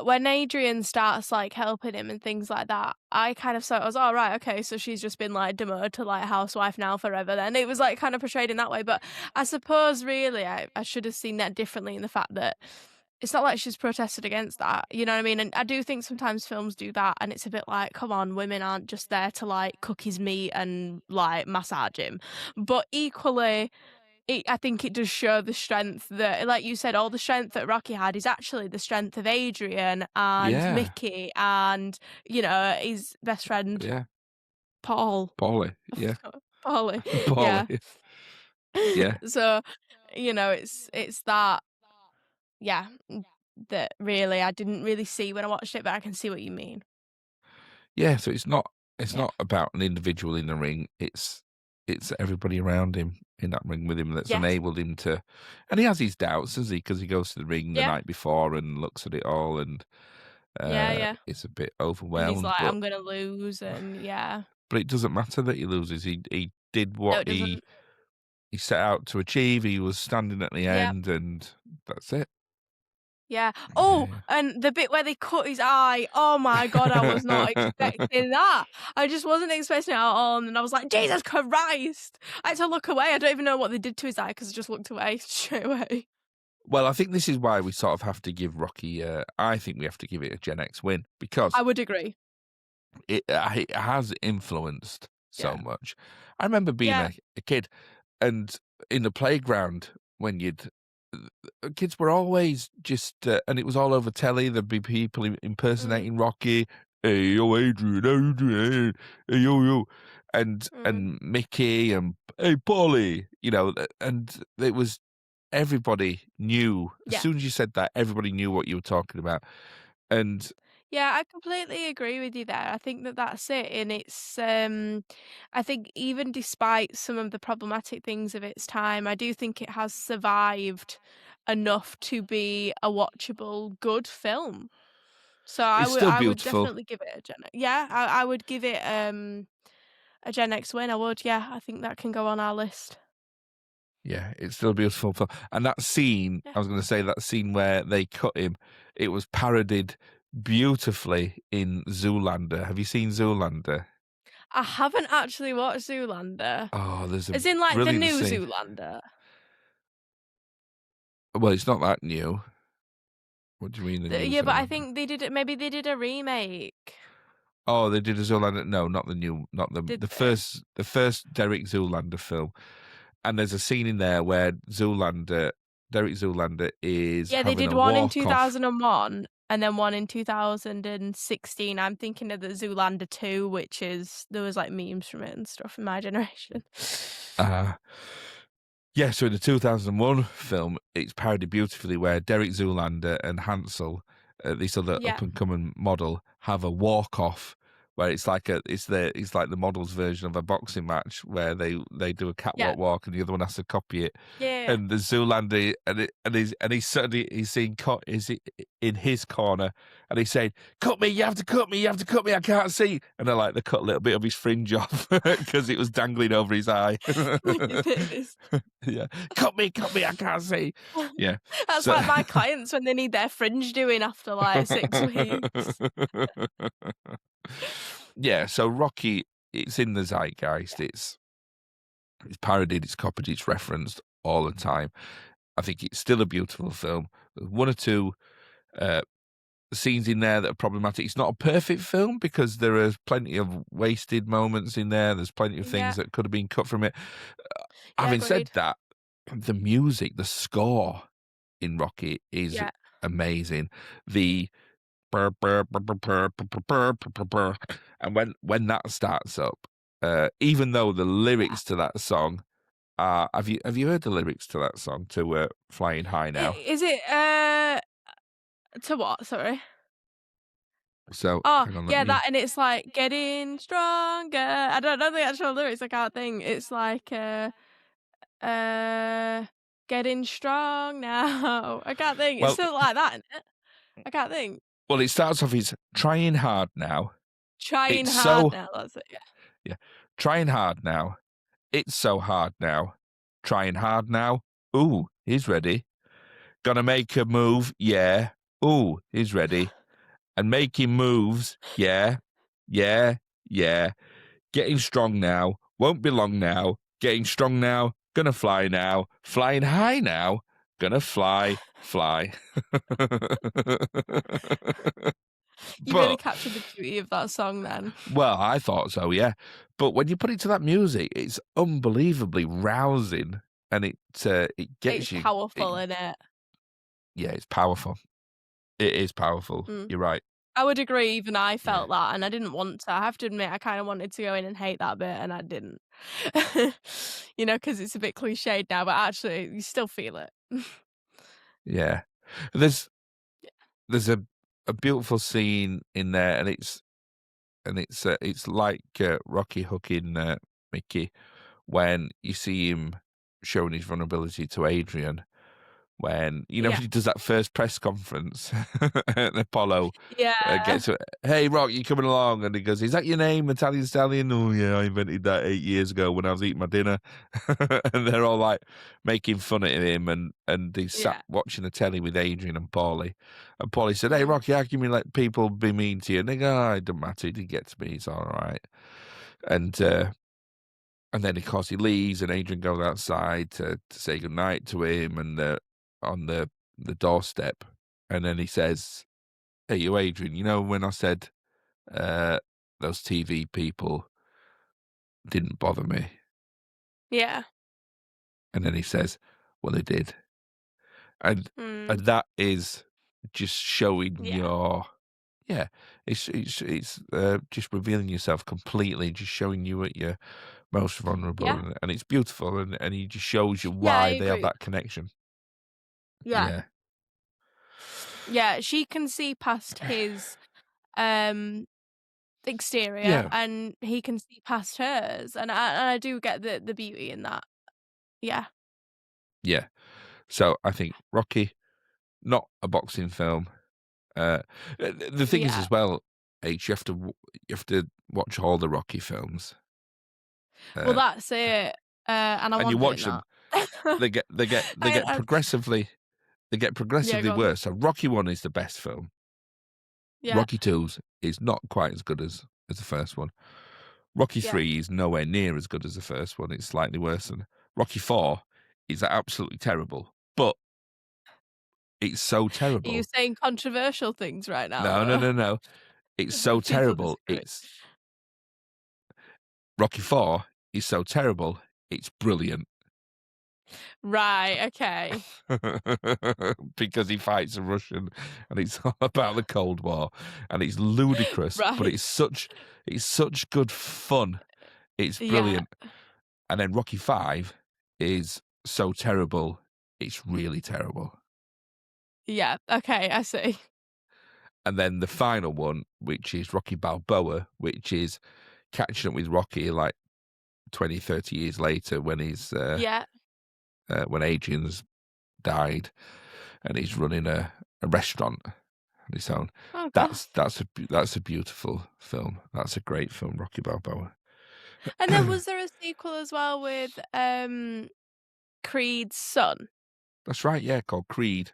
when Adrian starts helping him and things like that, I kind of saw it as, oh right, okay, so she's just been demoted to housewife now forever. Then it was kind of portrayed in that way. But I suppose really I should have seen that differently in the fact that it's not like she's protested against that. You know what I mean? And I do think sometimes films do that, and it's a bit like, come on, women aren't just there to cook his meat and massage him. But equally, I think it does show the strength that, like you said, all the strength that Rocky had is actually the strength of Adrian and Yeah, Mickey and, his best friend, yeah, Paul. Paulie, I yeah, forgot. Paulie. Yeah. Paulie, yeah. So, it's that, yeah, that really I didn't really see when I watched it, but I can see what you mean. Yeah, so it's Yeah. not about an individual in the ring. It's everybody around him in that ring with him that's Yes. enabled him to. And he has his doubts, does he? Because he goes to the ring the Yeah. night before and looks at it all, and Yeah, yeah. it's a bit And he's overwhelmed. like, I'm gonna lose, and yeah. But it doesn't matter that he loses. He did No, what it doesn't. he set out to achieve. He was standing at the Yeah. end, and that's it. Yeah. Yeah, Oh, yeah. and the bit where they cut his eye. Oh my god, I was not expecting that. I just wasn't expecting it at all, and then I was like, Jesus Christ! I had to look away. I don't even know what they did to his eye because I just looked away straight away. Well, I think this is why we sort of have to give Rocky. I think we have to give it a Gen X win I because would agree. it has influenced so Yeah. much. I remember being Yeah. a kid, and in the playground when kids were always just, and it was all over telly. There'd be people Mm, impersonating Rocky. Hey yo, Adrian, how you doing? Hey yo yo, mm. and Mickey and hey Polly, and it was everybody knew as Yeah. soon as you said that, everybody knew what you were talking about, and Yeah, I completely agree with you there. I think that that's it, and it's I think even despite some of the problematic things of its time, I do think it has survived enough to be a watchable, good film. So it's still I would beautiful. definitely give it a yeah, I would give it a Gen X win. I would, yeah. I think that can go on our list. Yeah, it's still a beautiful film. And that scene, Yeah. I was going to say that scene where they cut him, it was parodied beautifully in Zoolander. Have you seen Zoolander? I haven't actually watched Zoolander. Oh, there's a As in like the brilliant new scene. Zoolander. Well, it's not that new. What do you mean the new Yeah, but I Zoolander? think they did it maybe they did a remake. Oh, they did a Zoolander. No, not the new, not the Did the they? first, the first Derek Zoolander film. And there's a scene in there where Derek Zoolander is Yeah, they having did a one in walk off. 2001 and then one in 2016. I'm thinking of the Zoolander 2, which is there was like memes from it and stuff in my generation. Uh, Yeah, so in the 2001 film, it's parodied beautifully where Derek Zoolander and Hansel, this other Yeah. up and coming model, have a walk off where it's like the model's version of a boxing match where they do a Yeah. catwalk walk and the other one has to copy it. Yeah. And the Zoolander and he's suddenly he's seeing is in his corner and he's saying, "Cut me! You have to cut me! You have to cut me! I can't see!" And I like they cut a little bit of his fringe off because it was dangling over his eye. It is. Yeah. Cut me, I can't see. Yeah. That's So like my clients when they need their fringe doing after like 6 weeks. Yeah, so Rocky, it's in the zeitgeist. Yeah. It's parodied, it's copied, it's referenced all the time. I think it's still a beautiful film. There's one or two uh, scenes in there that are problematic. It's not a perfect film because there are plenty of wasted moments in there. There's plenty of Yeah. things that could have been cut from it. Yeah, Having said agreed. that, the music, the score in Rocky is Yeah. amazing. The burr, burr, burr, burr, burr, burr, burr, burr, burr, burr. And when that starts up, even though the Yeah. lyrics to that song are, have you heard the lyrics to that song to Flying High Now? Is it to what? Sorry. So Oh, hang on, let yeah, me. that and it's like getting stronger. I don't know the actual lyrics. I can't think. It's like uh getting strong now. I can't think. It's Well, still like that, isn't it? I can't think. well, it starts off. He's trying hard now. Trying It's hard so now. That's it. Yeah. yeah, trying hard now. It's so hard now. Trying hard now. Ooh, he's ready. Gonna make a move. Yeah. Ooh, he's ready. And making moves. Yeah. Yeah. Yeah. Getting strong now. Won't be long now. Getting strong now. Gonna fly now. Flying high now. Gonna fly. Fly. You really But, captured the beauty of that song then. well, I thought so, yeah. But when you put it to that music, it's unbelievably rousing, and it It's gets you. powerful, in it? Yeah, it's powerful. It is powerful. Mm. You're right. I would agree, even I Yeah. felt that, and I didn't want to. I have to admit, I kinda wanted to go in and hate that bit, and I didn't. Because it's a bit cliched now, but actually, you still feel it. Yeah. There's Yeah. there's a beautiful scene in there, and it's like Rocky hooking Mickey when you see him showing his vulnerability to Adrian. when Yeah. he does that first press conference and Apollo Yeah. gets to, "Hey, Rock, you coming along?" And he goes, "Is that your name, Italian Stallion?" "Oh, yeah, I invented that 8 years ago when I was eating my dinner." And they're all, like, making fun of him, and he's sat Yeah. watching the telly with Adrian and Paulie. And Paulie said, "Hey, Mhm. Rocky, how can you let people be mean to you?" And they go, "Oh, it doesn't matter. He didn't get to me. It's all right." And, uh and then, of course, he leaves, and Adrian goes outside to say goodnight to him, and on the doorstep, and then he says, "Hey, you, Adrian, when I said uh, those TV people didn't bother me?" Yeah. And then he says, "Well, they did." And Mm. and that is just showing Yeah. your, yeah, it's just revealing yourself completely, just showing you at your most vulnerable, Yeah. and it's beautiful, and he just shows you Yeah, I why they have agree with that connection. Yeah. Yeah. Yeah, she can see past his, um, exterior, Yeah, and he can see past hers, and I do get the beauty in that. Yeah. yeah. So I think Rocky, not a boxing film. The thing is Yeah. as well, H, you have to watch all the Rocky films, Well, uh, that's it, and I and you want doing watch that. them. They get I Yeah, progressively go on. worse. So Rocky One is the best film. Yeah. Rocky Two's is not quite as good as the first one. Rocky Yeah. Three is nowhere near as good as the first one. It's slightly worse than Rocky Four is absolutely terrible, but it's so Are you terrible. saying controversial things right now, No, no, though? no, no. It's so People terrible. disagree. It's Rocky Four is so terrible. It's brilliant. Right, okay. Because he fights a Russian, and it's all about the Cold War, and it's ludicrous, but Right. it's such good fun. It's Yeah. brilliant. And then Rocky Five is so terrible, it's really terrible. Yeah, okay, I see. And then the final one, which is Rocky Balboa, which is catching up with Rocky like 20, 30 years later when Yeah. when Adrian's died, and he's running a restaurant on his own. Oh, God. That's a beautiful film. That's a great film, Rocky Balboa. And then was there a sequel as well with, Creed's son? That's right, yeah, called Creed.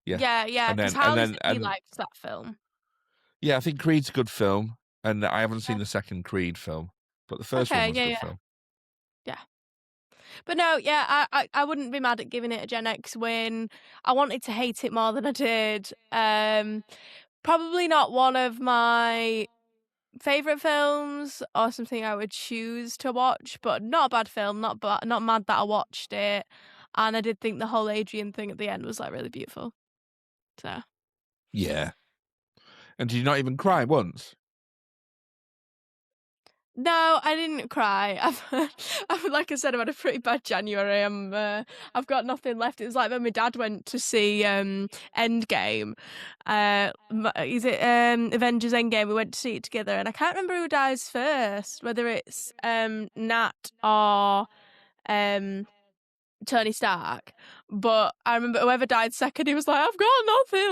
Yeah. Yeah, yeah, And 'cause then Harley said he liked that film. yeah, I think Creed's a good film, and I haven't Yeah. seen the second Creed film, but the first one Okay, was a yeah, good yeah, film. yeah. But no, yeah, I wouldn't be mad at giving it a Gen X win. I wanted to hate it more than I did. Probably not one of my favorite films or something I would choose to watch, but not a bad film, not mad that I watched it. And I did think the whole Adrian thing at the end was like really beautiful. So Yeah. And did you not even cry once? no, I didn't cry. Like I said, I've had a pretty bad January. I've got nothing left. It was like when my dad went to see Endgame. Is it Avengers Endgame? We went to see it together, and I can't remember who dies first, whether it's Nat or um Tony Stark. But I remember whoever died second, he was like, "I've got nothing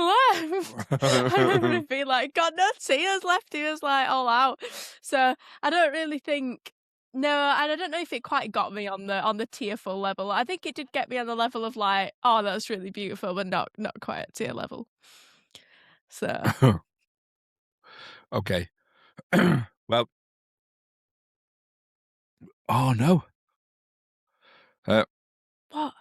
left." I remember him being like, "Got no tears left." He was like all out. So I don't really think. No, and I don't know if it quite got me on the tearful level. I think it did get me on the level of like, "Oh, that's really beautiful," but not quite at tear level. So Okay. Well, oh, no. Uh, what?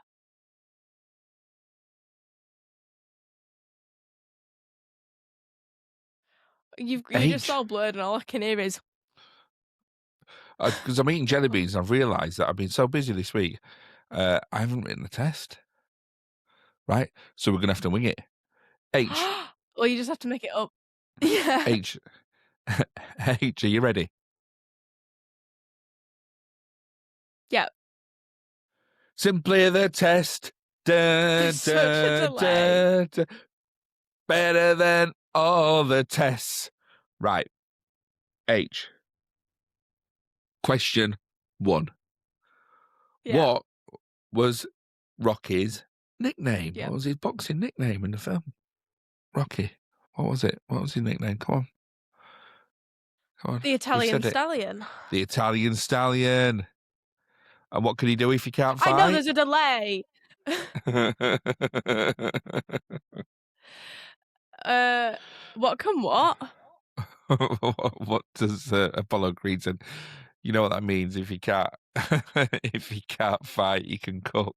You're just H. all blurred, and all I can hear is Because I'm eating jelly beans, and I've realised that I've been so busy this week, I haven't written the test, right? So we're gonna have to wing it. H, well, you just have to make it up. Yeah. H, H, are you ready? Yeah. Simply the test. There's Dun, such a dun, delay. dun, dun. Better than all the tests. Right. H. Question 1. Yeah. What was Rocky's Nickname? Yeah. What was his boxing nickname in the film? Rocky. What was it? What was his nickname? Come on. Come on. The Who Italian said it? Stallion. The Italian Stallion. And what could he do if he can't I know fight? there's a delay. Uh, what can what? What does Apollo Creed said? You know what that means? If he can't, if he can't fight, he can cook.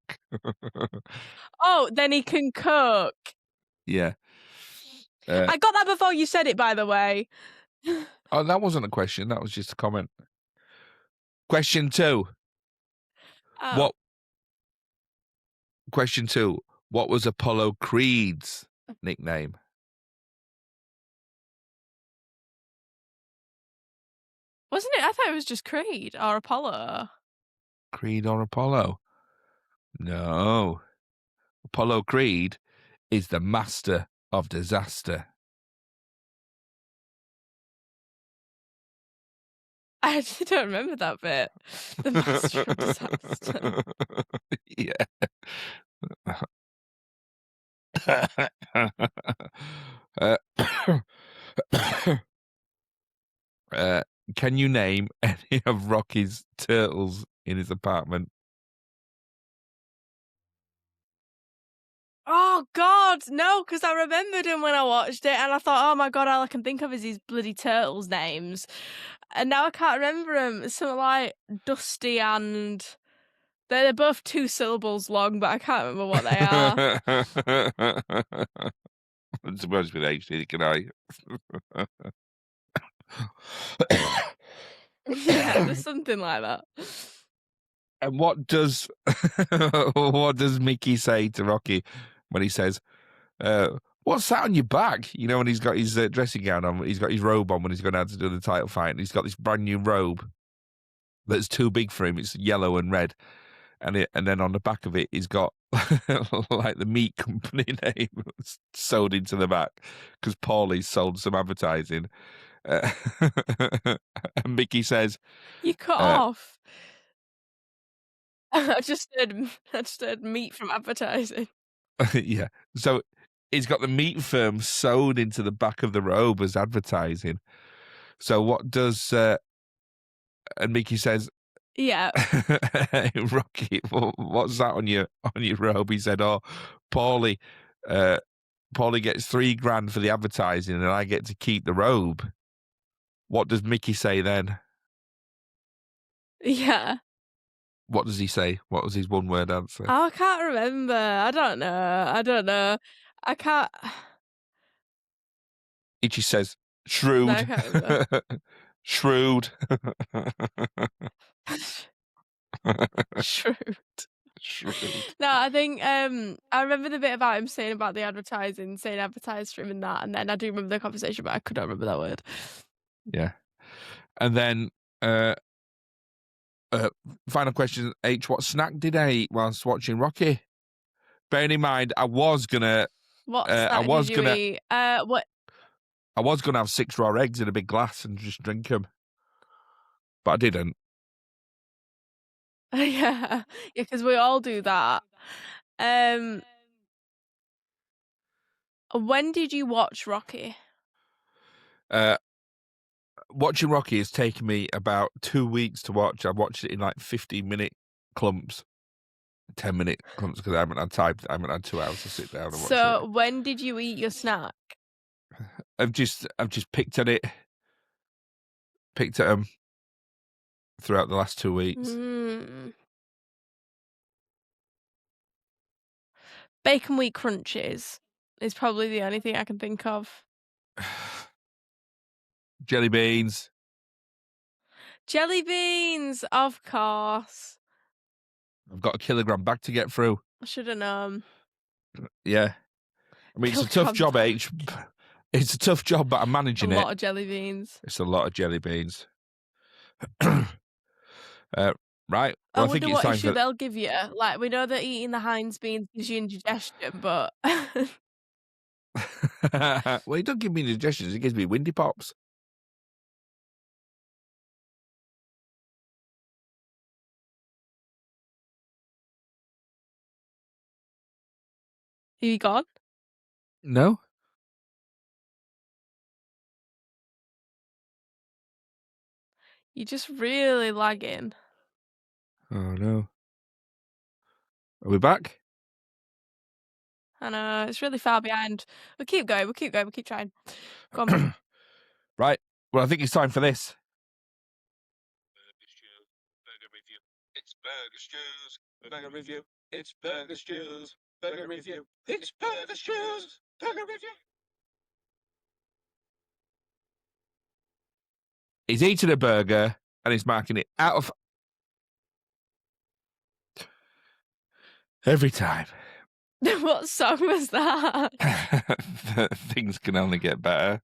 Oh, then he can cook. Yeah. I got that before you said it, by the way. Oh, that wasn't a question. That was just a comment. Question 2. Oh. What? Question 2. What was Apollo Creed's nickname? Wasn't it? I thought it was just Creed or Apollo. Creed or Apollo? No. Apollo Creed is the master of disaster. I actually don't remember that bit. The master of disaster. Yeah. Can you name any of Rocky's turtles in his apartment? Oh God, no! Because I remembered him when I watched it, and I thought, oh my God, all I can think of is these bloody turtles' names, and now I can't remember them. It's something like Dusty and they're both 2 syllables long, but I can't remember what they are. To be honest with HD, can I? Yeah, there's something like that. And what does what does Mickey say to Rocky when he says, "What's that on your back?" You know, when he's got his dressing gown on, he's got his robe on when he's going out to do the title fight, and he's got this brand new robe that's too big for him. It's yellow and red, and then on the back of it, he's got like the meat company name sewed into the back because Paulie's sold some advertising. Uh, and Mickey says, You cut uh, off. I just heard meat from advertising. yeah. So he's got the meat firm sewed into the back of the robe as advertising. So what does and Mickey says, Yeah. Rocky, what's that on your robe? He said, "Oh, Paulie, Paulie gets $3,000 for the advertising, and I get to keep the robe." What does Mickey say then? Yeah. What does he say? What was his one-word answer? Oh, I can't remember. I don't know. I can't. He just says, No, I "Shrewd, can't remember. shrewd, Shrewd. shrewd." No, I think I remember the bit about him saying about the advertising, saying advertise for him and that, and then I do remember the conversation, but I couldn't remember that word. Yeah. And then final question, H, what snack did I eat whilst watching Rocky? Bearing in mind, I was gonna What snack did you eat? What? I was gonna have 6 raw eggs in a big glass and just drink them, but I didn't. Yeah, because we all do that. Um, when did you watch Rocky? Uh, watching Rocky has taken me about 2 weeks to watch. I watched it in like 15-minute clumps, 10-minute clumps because I haven't had time. I haven't had 2 hours to sit down and watch it. So when did you eat your snack? I've just picked at them throughout the last 2 weeks. Mm. Bacon wheat crunches is probably the only thing I can think of. Jelly beans. Jelly beans, of course. I've got a kilogram bag to get through. I should have known. Yeah. I mean, it's a tough Kilogram job, bag. H. It's a tough job, but I'm A managing it. lot of jelly beans. It's a lot of jelly beans. Right. I Well, I think wonder it's what time issue for. they'll give you. Like, we know that eating the Heinz beans gives you indigestion, but Well, he don't give me indigestions. He gives me windy pops. you gone? No? You're just really lagging. Oh, no. Are we back? I know, it's really far behind. We'll keep going, we'll keep going, we'll keep trying. Go on. Right. Well, I think it's time for this. Burger review. It's Burger Stews. Burger review. It's Burger Stews. Burger review. It's Burger Stews. Burger review. He's eating a burger and he's marking it out of every time. What song was that? Things can only get better.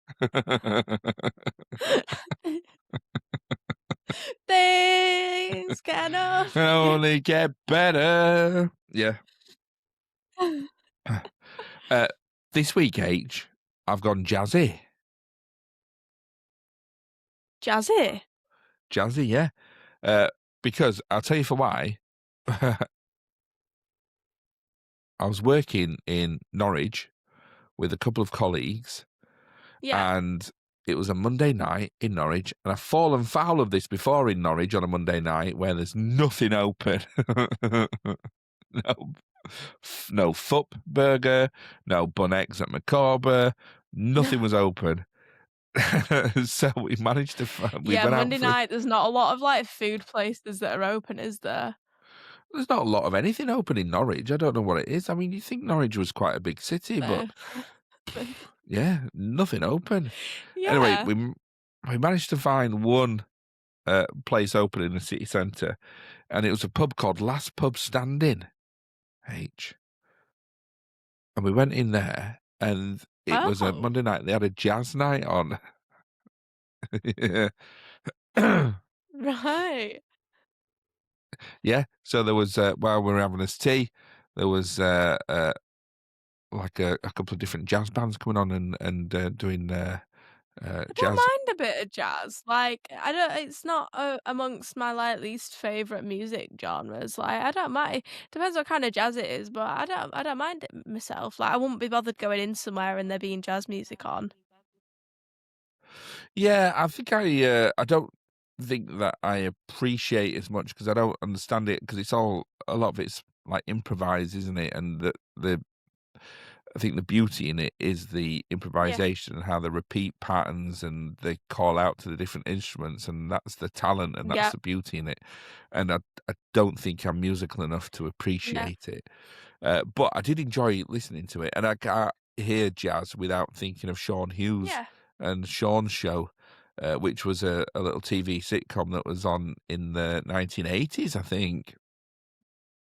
Things can only get better. Yeah. This week, H, I've gone jazzy. Jazzy? Jazzy, yeah. Because I'll tell you for why. I was working in Norwich with a couple of colleagues, Yeah. and it was a Monday night in Norwich, and I've fallen foul of this before in Norwich on a Monday night where there's nothing open. No Fup Burger, no Bun Eggs at Macabre, nothing was open. So we managed to we Yeah, went out Monday night, there's not a lot of, like, food places that are open, is there? There's not a lot of anything open in Norwich. I don't know what it is. I mean, you think Norwich was quite a big city, but No. yeah, nothing open. Anyway, Yeah. we managed to find one place open in the city centre, and it was a pub called Last Pub Standing, H. And we went in there, and it was a Oh. Monday night. They had a jazz night on. Right. Yeah, so there was while we were having us tea, there was like a couple of different jazz bands coming on and doing I don't jazz. mind a bit of jazz. Like, I don't. It's not amongst my like least favorite music genres. Like, I don't mind. Depends what kind of jazz it is, but I don't. I don't mind it myself. Like, I wouldn't be bothered going in somewhere and there being jazz music on. Yeah, I don't think that I appreciate as much because I don't understand it because it's all a lot of it's like improvised, isn't it? And the I think the beauty in it is the Yeah. improvisation and how they repeat patterns and they call out to the different instruments, and that's the talent and that's Yeah. the beauty in it. And I don't think I'm musical enough to Yeah. appreciate it. But I did enjoy listening to it, and I can't hear jazz without thinking of Sean Hughes Yeah. and Sean's Show, which was a little TV sitcom that was on in the 1980s, I think.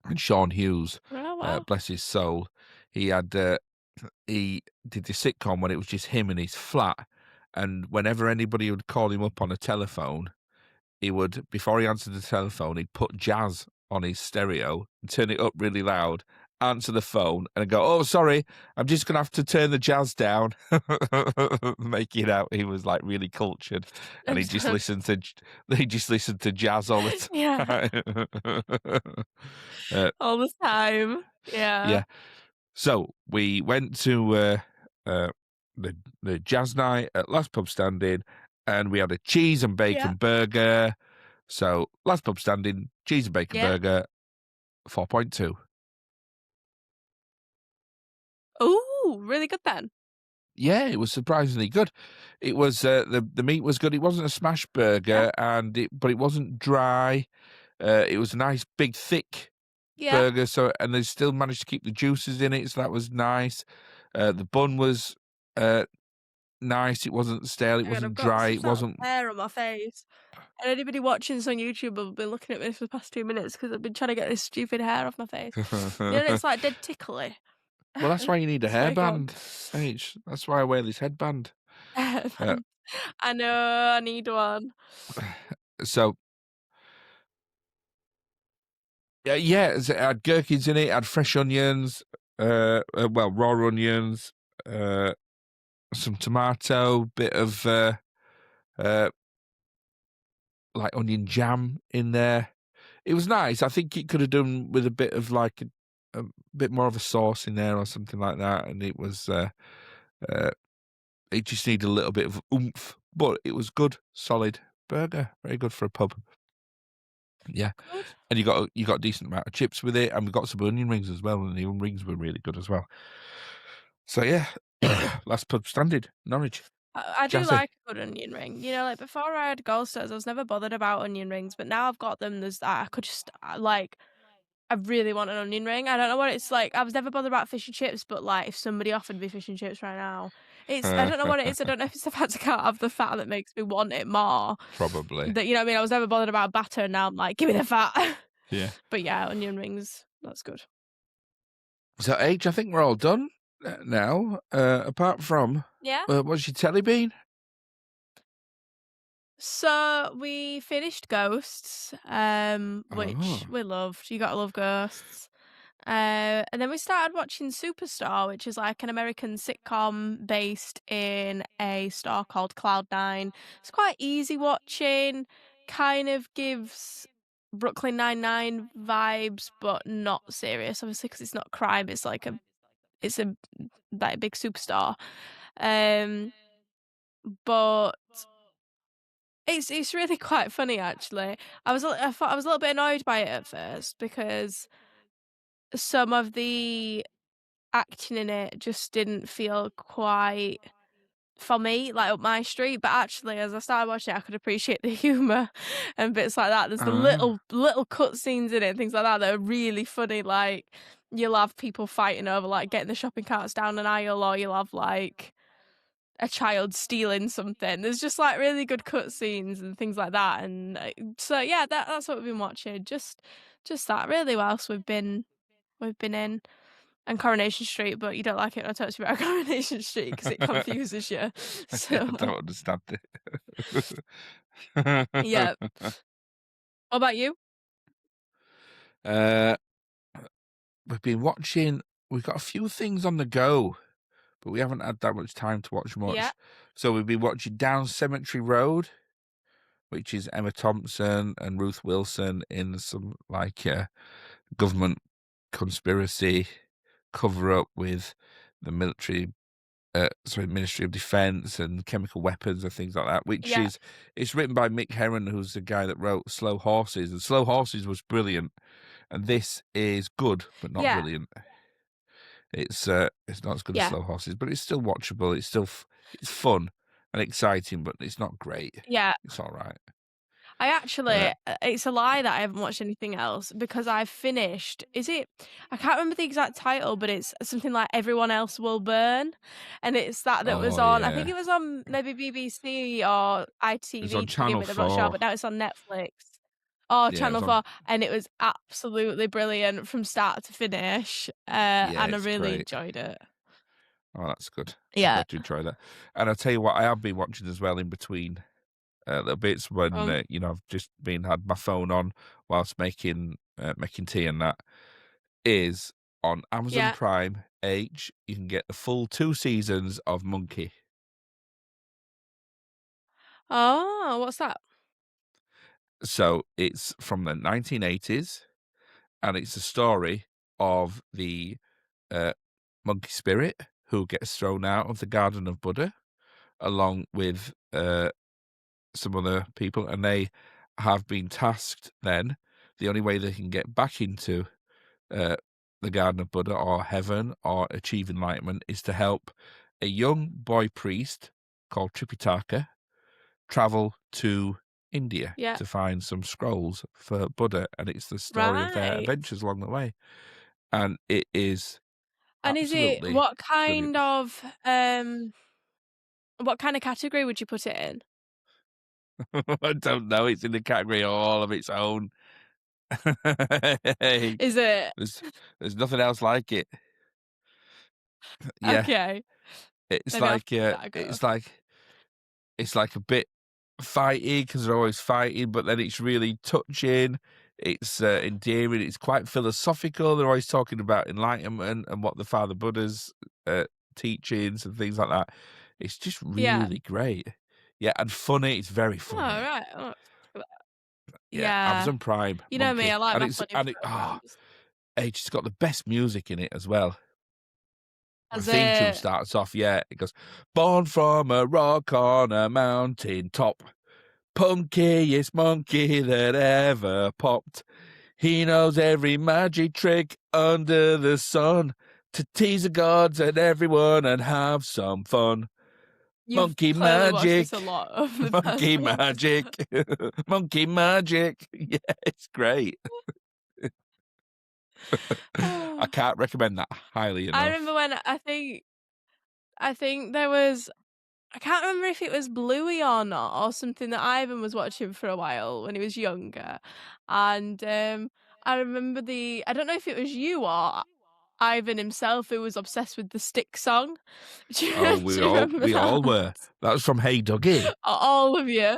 And Sean Hughes, Oh wow. bless his soul, he had he did the sitcom when it was just him in his flat, and whenever anybody would call him up on a telephone, he would, before he answered the telephone, he'd put jazz on his stereo and turn it up really loud, answer the phone, and go, "Oh, sorry, I'm just gonna have to turn the jazz down," making it out he was like really cultured, and he just listened to jazz all the Yeah. time. All the time. Yeah. Yeah. So we went to uh, the jazz night at Last Pub Standing, and we had a cheese and Yeah. bacon burger. So Last Pub Standing, cheese and bacon Yeah. burger, 4.2. Ooh, really good then. Yeah, it was surprisingly good. It was the meat was good. It wasn't a smash Yeah. burger, but it wasn't dry. It was a nice big thick Yeah. burger. So and they still managed to keep the juices in it, so that was nice. The bun was nice. It wasn't stale. It Hang on, I've wasn't got dry. some It sort of wasn't. hair on my face. And anybody watching this on YouTube will be looking at me for the past 2 minutes because I've been trying to get this stupid hair off my face. You know, it's like dead tickly. Well, that's why you need a Sorry, go on. hairband, H. That's why I wear this headband. Uh, I know, I need one. so yeah, it had gherkins in it. It had fresh onions. Well, raw onions. Some tomato. Bit of uh, like onion jam in there. It was nice. I think it could have done with a bit of like a bit more of a sauce in there or something like that, and uh, it just needed a little bit of oomph, but it was good, solid burger, very good for a pub. Yeah, Good. and you got a decent amount of chips with it, and we got some onion rings as well, and the onion rings were really good as well. So yeah, last pub standard, Norwich, I do jazzy. like a good onion ring. You know, like before I had Gallstones, I was never bothered about onion rings, but now I've got them. There's I could just like I really want an onion ring. I don't know what it's like. I was never bothered about fish and chips, but like if somebody offered me fish and chips right now, it's I don't know what it is. I don't know if it's the fact I can't have the fat that makes me want it more. Probably, That you know what I mean? I was never bothered about batter, and now I'm like, give me the fat. yeah. But yeah, onion rings, that's good. So H, I think we're all done now. Apart from, Yeah. what's your telly been? So we finished Ghosts, which Oh, we loved. You gotta love Ghosts. And then we started watching Superstore, which is like an American sitcom based in a store called Cloud9. It's quite easy watching, kind of gives Brooklyn Nine-Nine vibes, but not serious, obviously, because it's not crime. It's a like a big superstar. Um, but it's really quite funny actually. I thought I was a little bit annoyed by it at first because some of the acting in it just didn't feel quite for me, like up my street. But actually, as I started watching it, I could appreciate the humour and bits like that. There's the ah, little cut scenes in it and things like that that are really funny. Like you'll have people fighting over like getting the shopping carts down an aisle, or you'll have like a child stealing something. There's just like really good cut scenes and things like that. And so yeah, that's what we've been watching. Just that really. What else we've been in. And Coronation Street, but you don't like it when I talk to you about Coronation Street because it confuses you. yeah, I So, don't understand yeah. it. What about you? uh, we've been watching. We've got a few things on the go, but we haven't had that much time to watch Yeah, much. So we've been watching Down Cemetery Road, which is Emma Thompson and Ruth Wilson in some like government conspiracy cover up with the Ministry of Defence and chemical weapons and things like that. Which yeah, is it's written by Mick Herron, who's the guy that wrote Slow Horses, and Slow Horses was brilliant, and this is good but not yeah, brilliant. It's not as good as yeah, Slow Horses, but it's still watchable. It's still it's fun and exciting, but it's not great. yeah. It's all right. I Uh, actually, it's a lie that I haven't watched anything else because I've finished. Is it? I can't remember the exact title, but it's something like "Everyone Else Will Burn," and it's that was oh on. I think yeah, it was on maybe BBC or it was on ITV to begin Channel with. I'm not sure, 4. but now it's on Netflix. Oh, Yeah, it Channel was on. 4, and it was absolutely brilliant from start to finish, Yeah, and I it's really great. enjoyed it. Oh, that's good. I'm Yeah. glad you enjoy that. And I'll tell you what, I have been watching as well in between little bits when Um, I've just been had my phone on whilst making tea, and that is on Amazon yeah. Prime H. You can get the full 2 seasons of Monkey. Oh, what's that? So it's from the 1980s, and it's a story of the uh, monkey spirit who gets thrown out of the Garden of Buddha, along with some other people, and they have been tasked then. The only way they can get back into uh, the Garden of Buddha or heaven or achieve enlightenment is to help a young boy priest called Tripitaka travel to India Yeah. to find some scrolls for Buddha, and it's the story of their Right. adventures along the way. And it is And is it absolutely brilliant. what kind of category would you put it in? I don't know, it's in the category all of its own. Hey, Is it there's there's nothing else like it. Yeah, okay, it's maybe I'll like, give that a go. it's like a bit fighty because they're always fighting, but then it's really touching. It's endearing. It's quite philosophical. They're always talking about enlightenment and what the Father Buddha's uh, teachings and things like that. It's just Yeah. really great. Yeah, and funny. It's very Oh, funny. right. Oh, Yeah, yeah. Amazon Prime You know me, Monkey, I like and my funny it programs. age. It's got the best music in it as well. The Has theme tune it? starts off, yeah, it goes, "Born from a rock on a mountain top, punkiest monkey that ever popped. He knows every magic trick under the sun to tease the gods and everyone and have some fun. You've Monkey clearly watched this magic, a lot of the past monkey weeks. magic, monkey magic." Yeah, it's great. I Oh. can't recommend that highly I enough. remember when I think there was I can't remember if it was Bluey or not, or something that Ivan was watching for a while when he was younger. And I remember I don't know if it was you or Ivan himself who was obsessed with the Stick song. Do Oh, you, do you remember we all that? were. That was from Hey Dougie. All of you.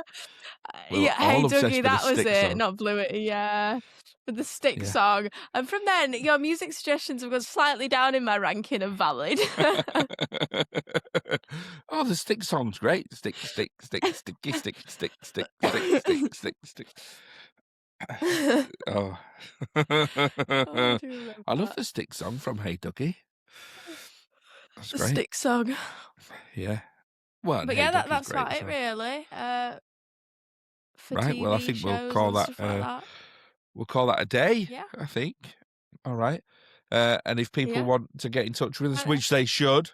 We were Yeah, Hey all Dougie, obsessed with the that was Stick it, song. not Bluey, yeah. With the Stick Yeah. song. And from then, your music suggestions have gone slightly down in my ranking of valid. Oh, the Stick song's great. Stick, stick, stick, sticky, stick, stick, stick, stick, stick, stick, stick. Oh. Oh, I do remember I love that. the Stick song from Hey Dougie. That's The great. Stick song. Yeah. Well, and But Hey yeah, Dougie's that's great about as it well. really. For Right. Well, I TV think we'll shows call and that stuff like that. a day. Yeah, I think. All right. And if people yeah. want to get in touch with us, Uh, which they should.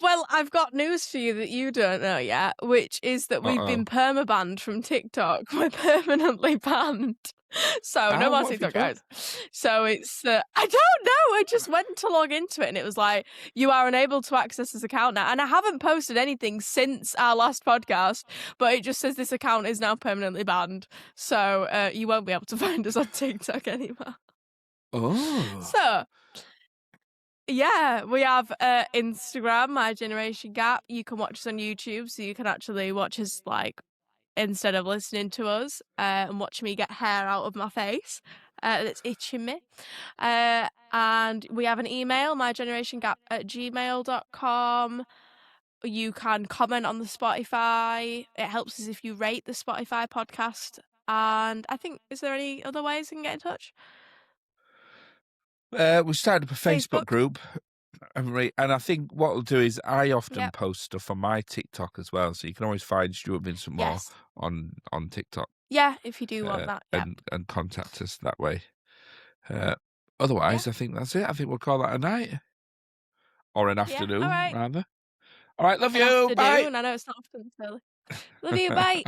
Well, I've got news for you that you don't know yet, which is that we've Uh-oh. been perma-banned from TikTok. We're permanently banned. So no Oh, more what have you TikTok, done? guys. So it's I don't know. I just went to log into it and it was like, you are unable to access this account now. And I haven't posted anything since our last podcast, but it just says this account is now permanently banned. So you won't be able to find us on TikTok anymore. Oh. So yeah, we have Instagram, My Generation Gap. You can watch us on YouTube, so you can actually watch us like instead of listening to us and watch me get hair out of my face that's itching me. And we have an email, mygenerationgap@gmail.com. You can comment on the Spotify. It helps us if you rate the Spotify podcast. And I think, is there any other ways we can get in touch? We started up a Facebook Facebook? group. And I think what we'll do is I often Yep. post stuff on my TikTok as well. So you can always find Stuart Vincent Moore Yes. on TikTok. Yeah, if you do want that. Yep. And contact us that way. Otherwise, I think that's it. I think we'll call that a night. Or an afternoon, all right. rather. All right, love An you. Bye. afternoon. I know it's not often, so love you. Bye.